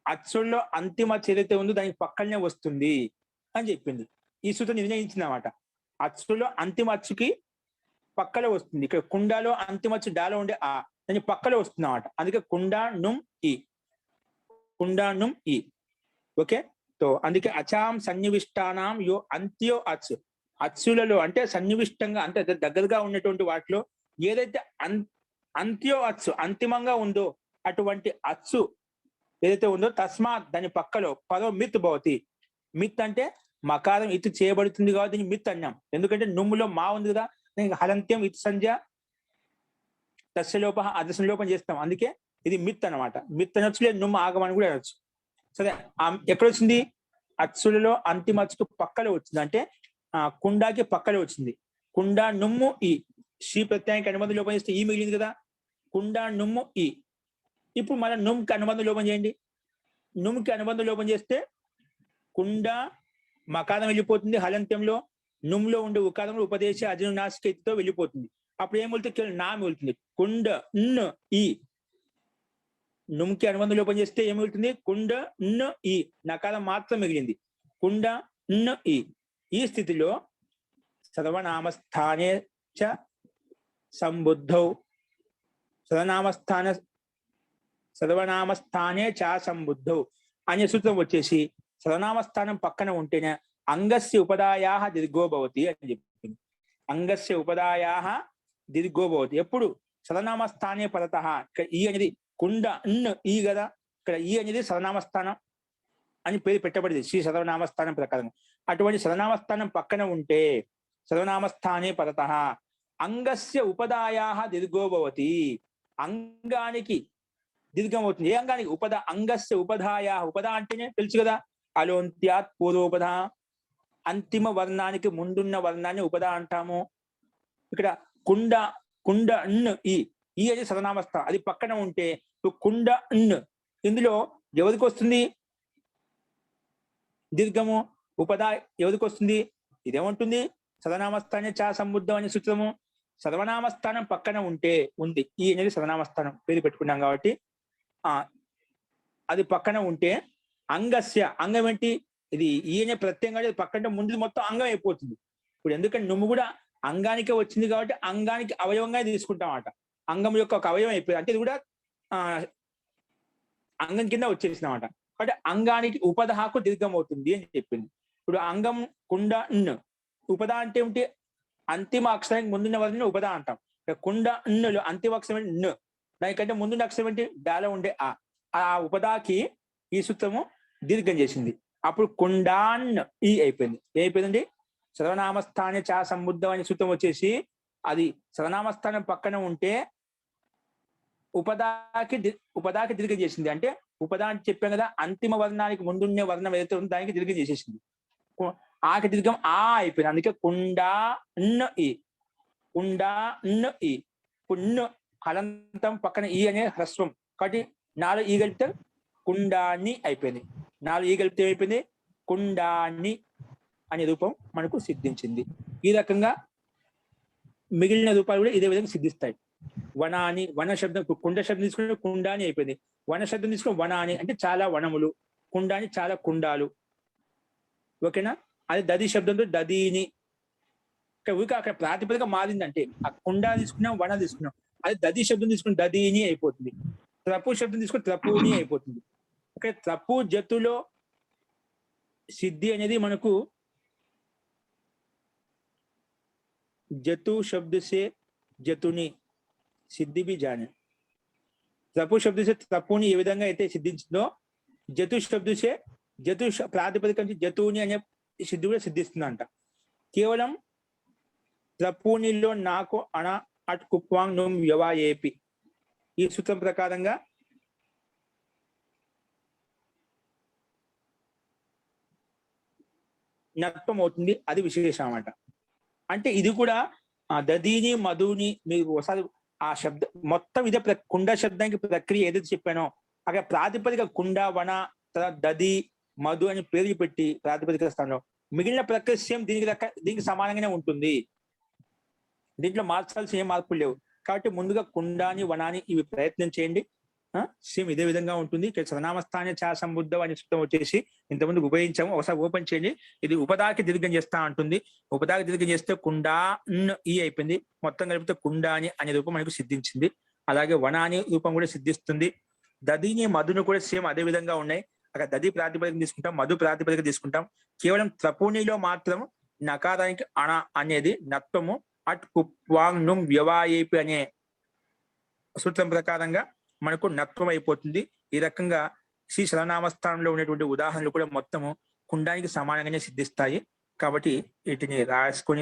అచ్చుల్లో అంతిమ అచ్చు ఏదైతే ఉందో దానికి పక్కనే వస్తుంది అని చెప్పింది. ఈ సూత్రం నిర్ణయించింది అనమాట. అచ్చులో అంతిమ అచ్చుకి పక్కలో వస్తుంది. ఇక్కడ కుండాలో అంతిమ అచ్చు డాలో ఉండే ఆ దాని పక్కలో వస్తుంది అనమాట. అందుకే కుండా నుమ్ ఈ. ఓకే, సో అందుకే అచాం సన్నివిష్టానాం యో అంత్యో అచ్చు, అచ్చులలో అంటే సన్నివిష్టంగా అంటే దగ్గరగా ఉన్నటువంటి వాటిలో ఏదైతే అంత్యో అచ్చు అంతిమంగా ఉందో అటువంటి అచ్చు ఏదైతే ఉందో తస్మాత్ దాని పక్కలో పదో మిత్ భవతి. మిత్ అంటే మకారం ఇత్ చేయబడుతుంది కాబట్టి దీన్ని మిత్ అన్నాం. ఎందుకంటే నుమ్ములో మా ఉంది కదా, దానికి హలంత్యం ఇత్ సంధ్య తస్యలోప అదర్శలోపం చేస్తాం, అందుకే ఇది మిత్ అన్నమాట. మిత్ అనొచ్చు, లేదు నుమ్ము ఆగమని కూడా అనొచ్చు. సరే, ఎక్కడ వచ్చింది? అచ్చులలో అంతిమ అచ్చుకు పక్కలో వచ్చింది, అంటే కుండాకి పక్కలో వచ్చింది. కుండా నుమ్ము ఈ శ్రీ ప్రత్యయానికి అనుబంధ లోపం చేస్తే ఈ మిగిలింది కదా, కుండా నుమ్ము ఈ. ఇప్పుడు మళ్ళీ నుమ్కి అనుబంధ లోపం చేయండి. నుమ్కి అనుబంధ లోపం చేస్తే కుండా మకారం వెళ్ళిపోతుంది, హలంత్యంలో నుమ్లో ఉండే ఉకారంలో ఉపదేశ అజనునాసికతో వెళ్ళిపోతుంది. అప్పుడు ఏం వెళ్తుంది? కేవలం నా వెళ్తుంది. కుండ న్ ఈ. నుమ్కి అనుబంధ లోపం చేస్తే ఏం వెళ్తుంది? కుండ న్ ఈ, నకారం మాత్రం మిగిలింది. కుండ న్ ఈ. ఈ స్థితిలో సర్వనామస్థానే చ సంబుద్ధౌ, సర్వనామస్థానే చ సంబుద్ధౌ అనే సూత్రం వచ్చేసి సర్వనామస్థానం పక్కన ఉంటేనే అంగస్య ఉపదాయాః దీర్ఘో భవతి అని చెప్పింది. అంగస్య ఉపదాయాః దీర్ఘో భవతి. ఎప్పుడు? సర్వనామస్థానే పరతః. ఇక్కడ ఈ అనేది కుండ న్ ఈ కదా, ఇక్కడ ఈ అనేది సర్వనామస్థానం అని పేరు పెట్టబడింది శ్రీ సర్వనామస్థానం ప్రకారం. అటువంటి సర్వనామస్థానం పక్కన ఉంటే సర్వనామస్థానే పరతః అంగస్య ఉపదాయాః దీర్ఘో భవతి. అంగానికి దీర్ఘం అవుతుంది. ఏ అంగానికి? అంగస్య ఉపధాయాః. ఉపధ అంటేనే తెలుసు కదా, అలోంత్యాత్ పూర్వోపధ, అంతిమ వర్ణానికి ముందున్న వర్ణాన్ని ఉపధ అంటాము. ఇక్కడ కుండ న్ ఈ అది సర్వనామస్థానం, అది పక్కన ఉంటే కుండ న్, ఇందులో ఎవరికి వస్తుంది దీర్ఘము? ఉపధ ఎవరికి వస్తుంది? ఇదేమంటుంది? సర్వనామస్థానే చ సంబుద్ధం అనే సూత్రము సర్వనామస్థానం పక్కన ఉంటే ఉంది. ఈ అనేది సర్వనామస్థానం పేరు పెట్టుకున్నాం కాబట్టి అది పక్కన ఉంటే అంగస్య, అంగం ఏంటి? ఇది ఈయన ప్రత్యయం కాదు, పక్కన ముందు మొత్తం అంగం అయిపోతుంది. ఇప్పుడు ఎందుకంటే నువ్వు కూడా అంగానికే వచ్చింది కాబట్టి అంగానికి అవయవంగా తీసుకుంటామట. అంగం యొక్క ఒక అవయవం అయిపోయింది అంటే ఇది కూడా అంగం కింద వచ్చేసినమాట. కాబట్టి అంగానికి ఉపదహాకు దీర్ఘం అవుతుంది అని చెప్పింది. ఇప్పుడు అంగం కుండ న్, ఉపద అంటే ఏమిటి? అంతిమ అక్షరానికి ముందున్న వర్ణని ఉపద అంటాం. కుండ న్నులో అంతిమ అక్షరం ఏంటి? న్. దానికంటే ముందున్న అక్షరం ఏంటి? డాలో ఉండే ఆ ఉపదాకి ఈ సూత్రము దీర్ఘం చేసింది. అప్పుడు కుండాన్ ఈ అయిపోయింది. ఏమైపోయిందండి? సర్వనామస్థానే చ సంబుద్ధం అనే సూత్రం వచ్చేసి అది సర్వనామస్థానం పక్కన ఉంటే ఉపదాకి దీర్ఘం చేసింది. అంటే ఉపద అని చెప్పాం కదా, అంతిమ వర్ణానికి ముందున్నే వర్ణం ఏదైతే ఉందో దానికి దీర్ఘం చేసేసింది. ఆకి దీర్ఘం ఆ అయిపోయింది. అందుకే కుండా న్ ఈ, కుండా న్ ఈ. పుణ్య హలంతం పక్కన ఈ అనే హ్రస్వం కాబట్టి 4 ఈ కలిపితే కుండాని అయిపోయింది. 4 ఈ కలిపితే అయిపోయింది కుండాని అనే రూపం మనకు సిద్ధించింది. ఈ రకంగా మిగిలిన రూపాలు కూడా ఇదే విధంగా సిద్ధిస్తాయి. వనాని, వన శబ్దం, కుండ శబ్దం తీసుకుంటే కుండాని అయిపోయింది. వన శబ్దం తీసుకుని వనాని అంటే చాలా వనములు, కుండాని చాలా కుండాలు. ఓకేనా? అది దది శబ్దంతో దదీని. అక్కడ ప్రాతిపదిక మారిందంటే ఆ కుండ తీసుకున్నాం, వన తీసుకున్నాం. అది దది శబ్దం తీసుకుని దదీని అయిపోతుంది. త్రపు శబ్దం తీసుకుని త్రపుని అయిపోతుంది. ఇక్కడ త్రపు జతులో సిద్ధి అనేది మనకు जतु शब्द से जतुनी सिद्धि भी जाने. त्रपु शब्द से त्रपुनी ఏ విధంగా అయితే సిద్ధించిందో జతు శబ్ద से జతు ప్రాతిపదిక నుంచి జతుని అనే సిద్ధి కూడా సిద్ధిస్తుందంట. కేవలం త్రపునిలో నాకు అణ అట్ కుప్వాంగ్ నుమ్ యవా ఏపి ఈ సూత్రం ప్రకారంగా నత్వం అవుతుంది. అది విశేషం అన్నమాట. అంటే ఇది కూడా దదీని మధుని మీరు ఒకసారి ఆ శబ్ద మొత్తం ఇదే కుండ శబ్దానికి ప్రక్రియ ఏదైతే చెప్పానో అక్కడ ప్రాతిపదిక కుండ, వన, దది, మధు అని పేరు పెట్టి ప్రాతిపదిక స్థానంలో మిగిలిన ప్రక్రియ సేమ్ దీనికి సమానంగానే ఉంటుంది. దీంట్లో మార్చాల్సిన ఏం మార్పులు లేవు. కాబట్టి ముందుగా కుండాని, వనాని ఇవి ప్రయత్నం చేయండి. సేమ్ ఇదే విధంగా ఉంటుంది. ఇక్కడ సర్వనామస్థానే చ సంబుద్ధం అనే సూత్రం వచ్చేసి ఇంతకుముందు ఉపయోగించాము. ఒకసారి ఓపెన్ చేయండి. ఇది ఉపదాకి దీర్ఘం చేస్తా ఉంటుంది. ఉపదాకి దీర్ఘం చేస్తే కుండా ఈ అయిపోయింది. మొత్తం కలిపితే కుండాని అనే రూపం మనకు సిద్ధించింది. అలాగే వనాని రూపం కూడా సిద్ధిస్తుంది. దదిని, మధును కూడా సేమ్ అదే విధంగా ఉన్నాయి. అక్కడ దది ప్రాతిపదిక తీసుకుంటాం, మధు ప్రాతిపదిక తీసుకుంటాం. కేవలం త్రపునిలో మాత్రం నకారానికి అణ అనేది నత్వము అట్ కుప్వాంగ్ నుమ్ వ్యవాయేపి అనే సూత్రం ప్రకారంగా మనకు నత్వం అయిపోతుంది. ఈ రకంగా శ్రీ సర్వనామస్థానంలో ఉన్నటువంటి ఉదాహరణలు కూడా మొత్తము కుండానికి సమానంగానే సిద్ధిస్తాయి. కాబట్టి వీటిని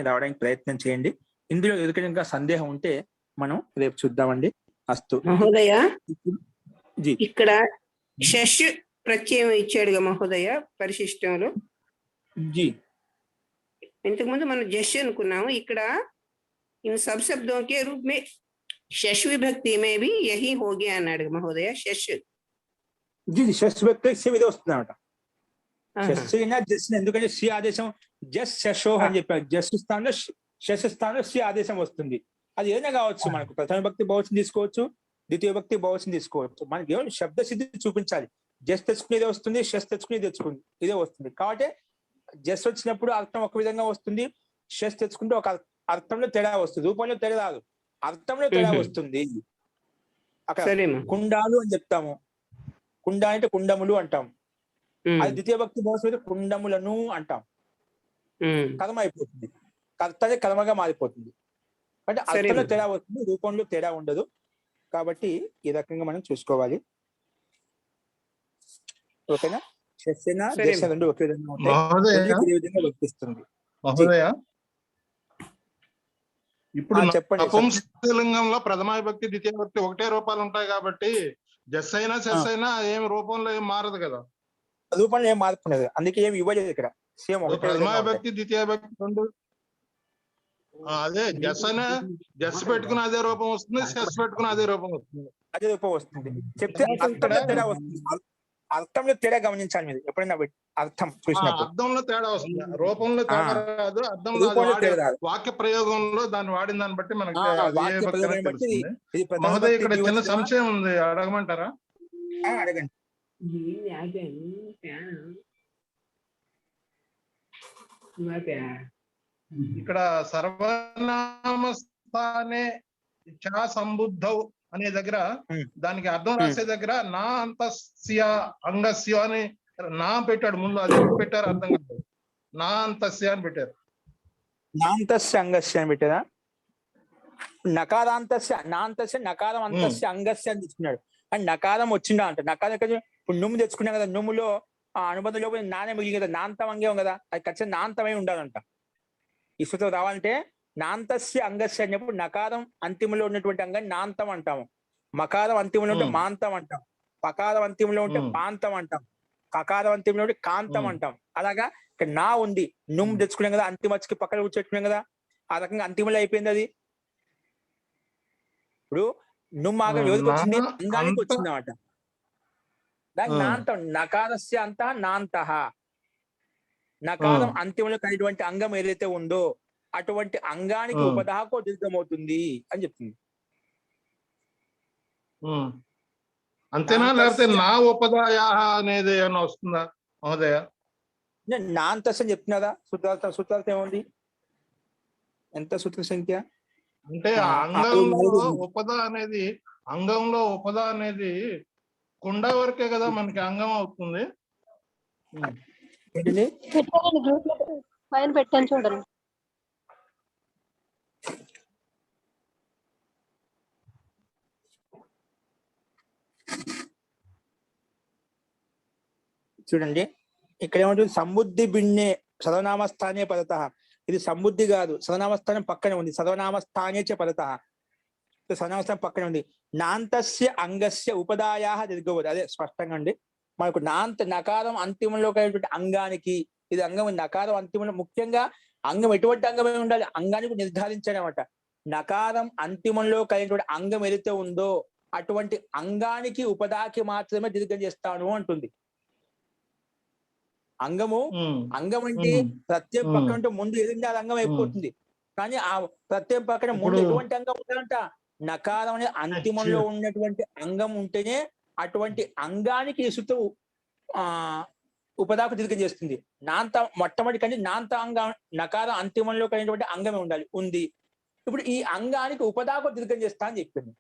రావడానికి ప్రయత్నం చేయండి. ఇందులో ఎవరికైనా ఇంకా సందేహం ఉంటే మనం రేపు చూద్దామండి. అస్తు మహోదయ జీ. ఇక్కడ షష్ ప్రత్యయం ఇచ్చాడుగా మహోదయ పరిశిష్టంలో. జీ ఇంతకుముందు మనం జష్ అనుకున్నాము. ఇక్కడ इन सब शब्दों के रूप में शश विभक्ति में भी यही हो गया అన్నాడు మహోదయ. షష్ జీ షష్ వ్యక్తి ఇదే వస్తుంది అనమాట. షష్ అయినా జస్, ఎందుకంటే సి ఆదేశం జస్ షషో అని చెప్పారు. జస్ స్థానంలో షష్ స్థానంలో సి ఆదేశం వస్తుంది. అది ఏదైనా కావచ్చు, మనకు ప్రథమ భక్తి బహువచనం తీసుకోవచ్చు, ద్వితీయ భక్తి బహువచనం తీసుకోవచ్చు. మనకి ఏమైనా శబ్ద సిద్ధి చూపించాలి. జస్ తెచ్చుకునేదే వస్తుంది, షస్ తెచ్చుకునేది ఇదే వస్తుంది. కాబట్టి జస్ వచ్చినప్పుడు అర్థం ఒక విధంగా వస్తుంది, షస్ తెచ్చుకుంటే ఒక అర్థంలో తేడా వస్తుంది. రూపంలో తేడా రాదు, అర్థంలో తేడా వస్తుంది. అక్కడ కుండాలు అని చెప్తాము, కుండ అంటే కుండములు అంటాం. అది ద్వితీయ భక్తి బహువచనం అయితే కుండములను అంటాం. కర్మ అయిపోతుంది, కర్తనే కర్మగా మారిపోతుంది. అంటే అర్థంలో తేడా వస్తుంది, రూపంలో తేడా ఉండదు. కాబట్టి ఈ రకంగా మనం చూసుకోవాలి. ఓకేనా? రెండు ఒకే విధంగా ఉంటాయి, వర్తిస్తుంది. ఇప్పుడు చెప్పండి. నపుంసకలింగంలో ప్రథమ విభక్తి ద్వితీయ విభక్తి ఒకటే రూపాలు ఉంటాయి కాబట్టి జస్ అయినా సెస్ అయినా ఏమి రూపంలో ఏం మారదు కదా. రూపంలో ఏం మార్పు ఉండదు, అందుకే ఏమి ఇవ్వలేదు ఇక్కడ. సేమ్ ప్రథమ విభక్తి ద్వితీయ విభక్తి రెండు అదే. జస్ అయినా జస్ పెట్టుకుని అదే రూపం వస్తుంది, సెస్ పెట్టుకుని అదే రూపం వస్తుంది. అదే రూపం వస్తుంది. చెప్తే అర్థంలో తేడా వస్తుంది. అర్థంలో తేడా గమనించాలి మీరు ఎప్పుడైనా అర్థం చూసినప్పుడు. అర్థంలో తేడా వస్తుంది, రూపంలో తేడా రాదు. అర్థంలో వాక్య ప్రయోగంలో దాన్ని వాడిన దాన్ని బట్టి మనకి మహోదయ ఇక్కడ చిన్న సంశయం ఉంది, అడగమంటారా? అడగండి. ఇక్కడ సర్వనామ స్థానే చ సంబుద్ధౌ అనే దగ్గర దానికి అర్థం రాసే దగ్గర నా అంతస్య అంగస్య అని నా పెట్టాడు ముందు. అది ఎప్పుడు పెట్టారు అర్థం కాదు. నా అంతస్య అని పెట్టారు. నా అంతస్య అంగస్య అని పెట్టారా? నకారాంతస్య నాంతస్య నకారం అంతస్య అంగస్య అని తెచ్చుకున్నాడు. అండ్ నకారం వచ్చిందా అంటే నకారం ఇప్పుడు నుమ్ము తెచ్చుకున్నాం కదా, నుమ్ములో ఆ అనుబంధం లోపల నానే మిగిలి కదా, నాంతం అంగే కదా, అది ఖచ్చితంగా నాంతమై ఉండాలంట. ఈ సూత్రం రావాలంటే నాంతస్య అంగస్య అన్నప్పుడు నకారం అంతిమంలో ఉన్నటువంటి అంగాన్ని నాంతం అంటాము, మకారం అంతిమంలో ఉంటే మాంతం అంటాం, పకారం అంతిమంలో ఉంటే పాంతం అంటాం, కకారం అంతిమంలో ఉంటే కాంతం అంటాం. అలాగా ఇక్కడ నా ఉంది, నుమ్ము తెచ్చుకున్నాం కదా, అంతిమచ్చికి పక్కన కూర్చోట్టుకున్నాం కదా, ఆ రకంగా అంతిమంలో అయిపోయింది అది. ఇప్పుడు నుమ్ము ఆగం ఎవరికి వచ్చింది? అంగానికి వచ్చింది అన్నమాట. దానికి నాంతం, నకారస్య అంత నాంత. నకారం అంతిమంలో కలిగినటువంటి అంగం ఏదైతే ఉందో అటువంటి అంగానికి ఉపదాహకో దీర్ఘమవుతుంది అని చెప్తుంది. అంతేనా, లేకపోతే నా ఉపదాయ అనేది ఏమన్నా వస్తుందా మహోదయ? నాంతస్ అని చెప్తున్నారా? సూత్రార్థం ఏముంది? ఎంత సూత్ర సంఖ్య అంటే అంగంలో ఉపద అనేది, అంగంలో ఉపద అనేది కుండ వరకే కదా మనకి అంగం అవుతుంది. పైన పెట్టాను చూడండి. చూడండి ఇక్కడ ఏమంటుంది? సంబుద్ధి భిన్నే సర్వనామస్థానే పదత. ఇది సంబుద్ధి కాదు, సర్వనామస్థానం పక్కనే ఉంది. సర్వనామస్థానే చ పదత, సర్వనామస్థానం పక్కనే ఉంది. నాంతస్య అంగస్య ఉపదాయా దీర్ఘవతి. అదే స్పష్టంగా అండి మనకు నాంత నకారం అంతిమంలో కలిగినటువంటి అంగానికి, ఇది అంగం నకారం అంతిమంలో, ముఖ్యంగా అంగం ఎటువంటి అంగమే ఉండాలి అంగానికి నిర్ధారించాడనమాట. నకారం అంతిమంలో కలిగినటువంటి అంగం ఏదైతే ఉందో అటువంటి అంగానికి ఉపదాకి మాత్రమే దీర్ఘం చేస్తాను అంటుంది. అంగము, అంగం అంటే ప్రత్యయం పక్కన ఉంటే ముందు ఏదంటే అది అంగం అయిపోతుంది. కానీ ఆ ప్రత్యయం పక్కన ముందు ఎటువంటి అంగం ఉండాలంట? నకారం అనేది అంతిమంలో ఉన్నటువంటి అంగం ఉంటేనే అటువంటి అంగానికి ఇసుతో ఉపదాకు దీర్ఘం చేస్తుంది. నాంత మొట్టమొదటి కంటే నాంత అంగం, నకారం అంతిమంలో కలిగినటువంటి అంగమే ఉండాలి, ఉంది. ఇప్పుడు ఈ అంగానికి ఉపదాకు దీర్ఘం చేస్తా అని చెప్పింది.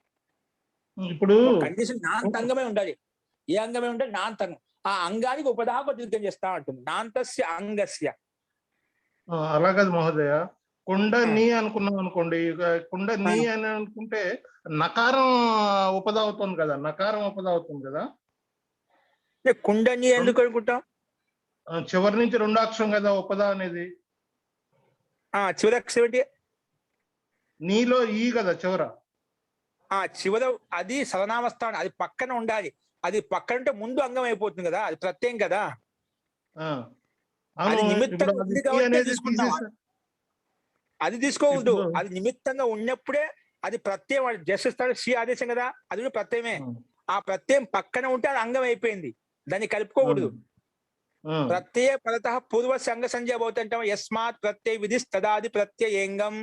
ఇప్పుడు కండిషన్ నాంత అంగమే ఉండాలి. ఏ అంగమే ఉండాలి? నాంతంగం. ఆ అంగానికి ఉపదాకు దీర్ఘం చేస్తా అంటుంది. నాంతస్య అంగస్య. అలాగది మహోదయ. కుండ నీ అనుకున్నాం అనుకోండి, కుండ నీ అని అనుకుంటే నకారం ఉపద అవుతుంది కదా, నకారం ఉపద అవుతుంది కదా. కుండని ఎందుకు అనుకుంటాం? చివరి నుంచి 2 అక్షరం కదా ఉపదా అనేది. చివరి అక్షరం ఏంటి? నీలో ఈ కదా చివర. చివర అది సర్వనామస్థానం, అది పక్కన ఉండాలి. అది పక్కన ఉంటే ముందు అంగం అయిపోతుంది కదా, అది ప్రత్యయం కదా. అది నిమిత్తంగా ఉంది కాబట్టి తీసుకుంటాం. అది తీసుకోవద్దు, అది నిమిత్తంగా ఉన్నప్పుడే అది ప్రత్యయం. జస్టిస్తాడు శ్రీ ఆదేశం కదా, అది కూడా ప్రత్యయమే. ఆ ప్రత్యయం పక్కన ఉంటే అది అంగం అయిపోయింది, దాన్ని కలుపుకోకూడదు. ప్రత్యయ పరత పూర్వ సంఘ సంజయ భవతంటే యస్మాత్ ప్రత్యయ విధి తదాది ప్రత్యయంగం.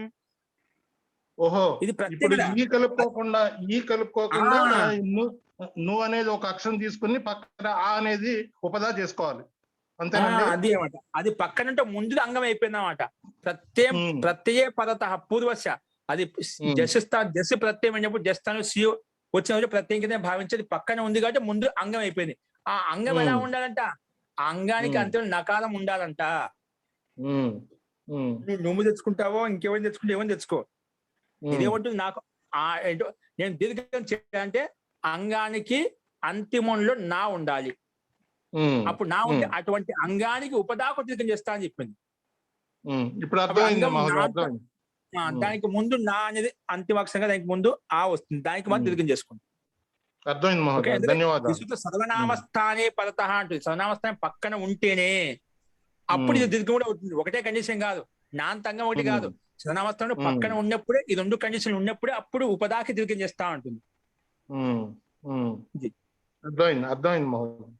ఓహో, ఇది ఇప్పుడు ఈ కలుపుకోకుండా నువ్వు అనేది ఒక అక్షరం తీసుకుని పక్కన ఆ అనేది ఉపదా చేసుకోవాలి, అంతేనండి? అది అన్నమాట, అది పక్కన ఉంటే ముందు అంగం అయిపోయింది అన్నమాట. ప్రత్యయ పరత పూర్వశ, అది జస్ ప్రత్యయం అయినప్పుడు జస్తాను సి వచ్చినప్పుడు ప్రత్యయం కింద భావించేది పక్కన ఉంది కాబట్టి ముందు అంగం అయిపోయింది. ఆ అంగం ఎలా ఉండాలంట? ఆ అంగానికి అంతే నకారం ఉండాలంట. నువ్వు తెచ్చుకుంటావో ఇంకేమైనా తెచ్చుకుంటే ఏమైనా తెచ్చుకో, ఇదేమంటుంది నాకు నేను దీర్ఘం చేయాలంటే అంగానికి అంతిమంలో నా ఉండాలి. అప్పుడు నా ఉంటే అటువంటి అంగానికి ఉపదాకు దీర్ఘం చేస్తా అని చెప్పింది. ఇప్పుడు దానికి ముందు నా అనేది అంతిమాక్షంగా, దానికి ముందు ఆ వస్తుంది, దానికి మాత్రం దీర్ఘం చేసుకోండి. సర్వనామస్థానే పరత అంటుంది. సర్వనామస్థానం పక్కన ఉంటేనే అప్పుడు ఇది దీర్ఘం కూడా అవుతుంది. ఒకటే కండిషన్ కాదు, నాంతంగం ఒకటి కాదు. సర్వనామస్థానం పక్కన ఉన్నప్పుడే ఈ 2 కండిషన్లు ఉన్నప్పుడే అప్పుడు ఉపదాకి దీర్ఘం చేస్తా ఉంటుంది. అర్థమైంది మహోదయ.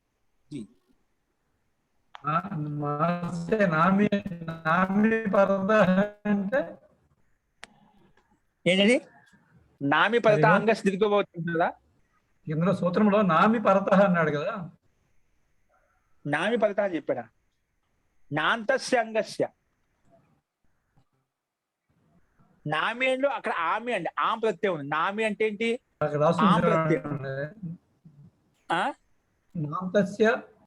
ఏంటది? నామి పరత అంగస్ దీర్ఘమవుతుంది కదా. ఇందులో సూత్రంలో నామి పరత అన్నాడు కదా, నామి పరత అని చెప్పాడా? నాంతస్య అంగస్య నామేంలో అక్కడ ఆమె అండి, ఆం ప్రత్యయం ఉంది. నామి అంటే ఏంటి? నాంతస్య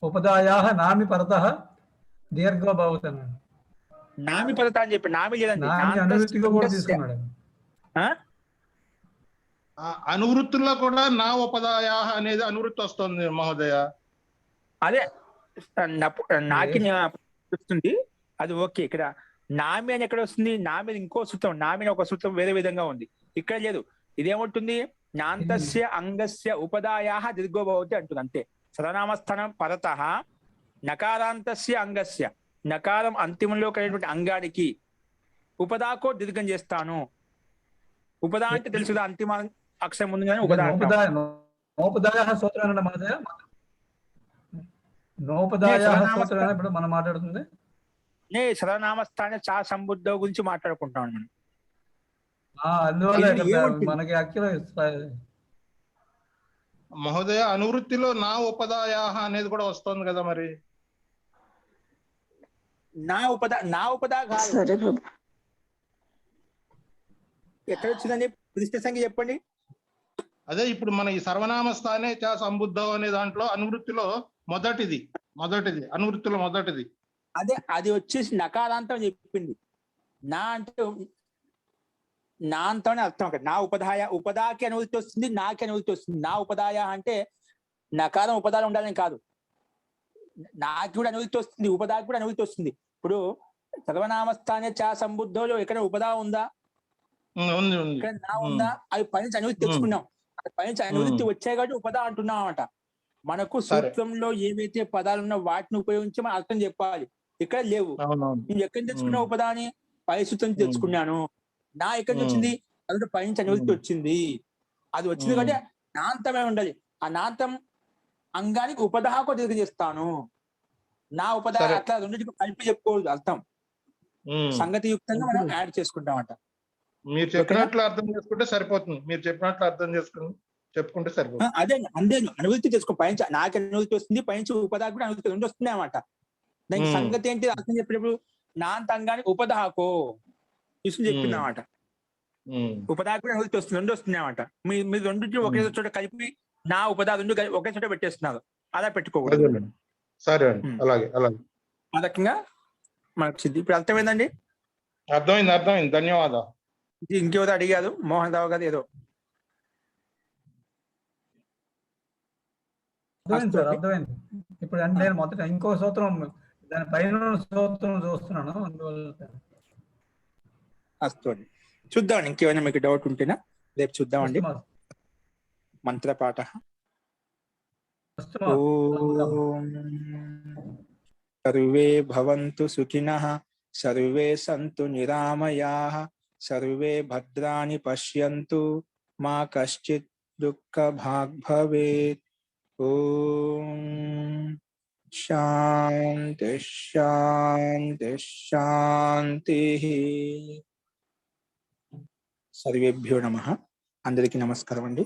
ఉపదాయాః నామి పరతః దీర్ఘో భవతన. నామి పరత అని చెప్పి నామి లేదండి, అనువృత్తిగా కూడా తీసుకున్నాడు. అనువృత్తుల్లో కూడా నా ఉపదాయ అనేది అనువృత్తి వస్తుంది మహోదయ. అదే నాకి వస్తుంది, అది ఓకే. ఇక్కడ నామి అని ఎక్కడ వస్తుంది? నామి ఇంకో సూత్రం, నామి ఒక సూత్రం వేరే విధంగా ఉంది, ఇక్కడ లేదు. ఇదేమంటుంది? నాంతస్య అంగస్య ఉపదాయాః దీర్ఘో భవతి అంటుంది, అంతే. సర్వనామస్థానం పరత నకారాంతస్య అంగస్య, నకారం అంతిమంలో కలిగినటువంటి అంగానికి ఉపదాకో దీర్ఘం చేస్తాను. ఉపదా అంటే తెలుసు కదా, అంతిమ అక్షరం ముందు కానీ ఉపదా. ఇప్పుడు మనం మాట్లాడుతుంది సర్వనామస్థాన చా సంబుద్ధ గురించి మాట్లాడుకుంటాం మనం. మనకి మహోదయ అనువృత్తిలో నా ఉపదాయ అనేది కూడా వస్తుంది కదా మరి. నా ఉపదా కాదు, ఎక్కడ వచ్చిందండి? ప్రతిష్ట సంఖ్య చెప్పండి. అదే ఇప్పుడు మన ఈ సర్వనామస్థానే చా సంబుద్ధం అనే దాంట్లో అనువృత్తిలో మొదటిది అనువృత్తిలో మొదటిది. అదే అది వచ్చేసి నకారాంతం చెప్పింది. నా అంటే నా అంతం అని అర్థం. అక్కడ నా ఉపదాయ, ఉపదాకి అనువృత్తి వస్తుంది, నాకి అనువృత్తి వస్తుంది. నా ఉపదాయ అంటే నకారం ఉపదాలు ఉండాలని కాదు, నాకి కూడా అనువృత్తి వస్తుంది, ఉపదాకి కూడా అనువృత్తి వస్తుంది. ఇప్పుడు సర్వనామస్థానే చా సంబుద్ధంలో ఎక్కడ ఉపదా ఉందా? ఇక్కడ నా ఉందా? అవి పైనుంచి అనువృత్తి తెచ్చుకున్నాం, పైనుంచి అనువృత్తి వచ్చాయి కాబట్టి ఉపదా అంటున్నాం అన్నమాట. మనకు సూత్రంలో ఏవైతే పదాలు ఉన్నా వాటిని ఉపయోగించి మనం అర్థం చెప్పాలి. ఇక్కడ లేవు. నేను ఎక్కడి నుంచి తెచ్చుకున్నా ఉపదా అని? పై సూత్రం తెచ్చుకున్నాను. నా ఎక్కడి నుంచి వచ్చింది? అందులో పైనుంచి అనువృత్తి వచ్చింది. అది వచ్చింది కాబట్టి నాంతమే ఉండాలి. ఆ నాంతం అంగానికి ఉపదాహకు దీర్ఘం చేస్తాను. నా ఉపదా అట్లా రెండింటికి కలిపి చెప్పుకోవద్దు, అర్థం సంగతి యుక్తంగా మనం యాడ్ చేసుకుంటామట. మీరు చెప్పినట్లు అర్థం చేసుకుంటే సరిపోతుంది. మీరు చెప్పినట్లు అర్థం చెప్పుకుంటే సరిపోతుంది. అదే అందే అనువృత్తి చేసుకో. పైనుంచి నాకు అనువృత్తి వస్తుంది, పైనుంచి ఉపదాకు కూడా అనువృత్తి రెండు వస్తుంది అన్నమాట. దానికి సంగతి ఏంటి అర్థం చెప్పినప్పుడు నాంతంగానికి ఉపదాహకో తీసుకుని చెప్పింది అన్నమాట. ఉపదాకు కూడా అనువృత్తి వస్తుంది, రెండు వస్తుంది అన్నమాట. మీరు రెండు ఒకే చోట కలిపి నా ఉపదా రెండు ఒకే చోట పెట్టేస్తున్నారు, అలా పెట్టుకోకూడదు. సరే అండి, అలాగే అలాగే. ఆ రకంగా మనకు ఇప్పుడు అర్థమైందండి? అర్థమైంది. ధన్యవాదాలు. ఇంకేదో అడిగారు మోహన్ రావు గారు, ఏదో అర్థమైంది సార్, అర్థమైంది. ఇప్పుడు అంటే నేను మొదట ఇంకో సూత్రం దాని పైన సూత్రం చూస్తున్నాను అందువల్ల. అస్తు అండి, చూద్దామండి. ఇంకేమైనా మీకు డౌట్ ఉంటేనా రేపు చూద్దామండి. మంత్రపాఠ. ఓం సర్వే భవంతు సుఖినః, సర్వే సంతు నిరామయాః, సర్వే భద్రాణి పశ్యంతు, మా కశ్చిత్ దుఃఖ భాగ్ భవేత్. ఓం శాంతి శాంతి శాంతి. సర్వేభ్యో నమః. అందరికీ నమస్కారం అండి.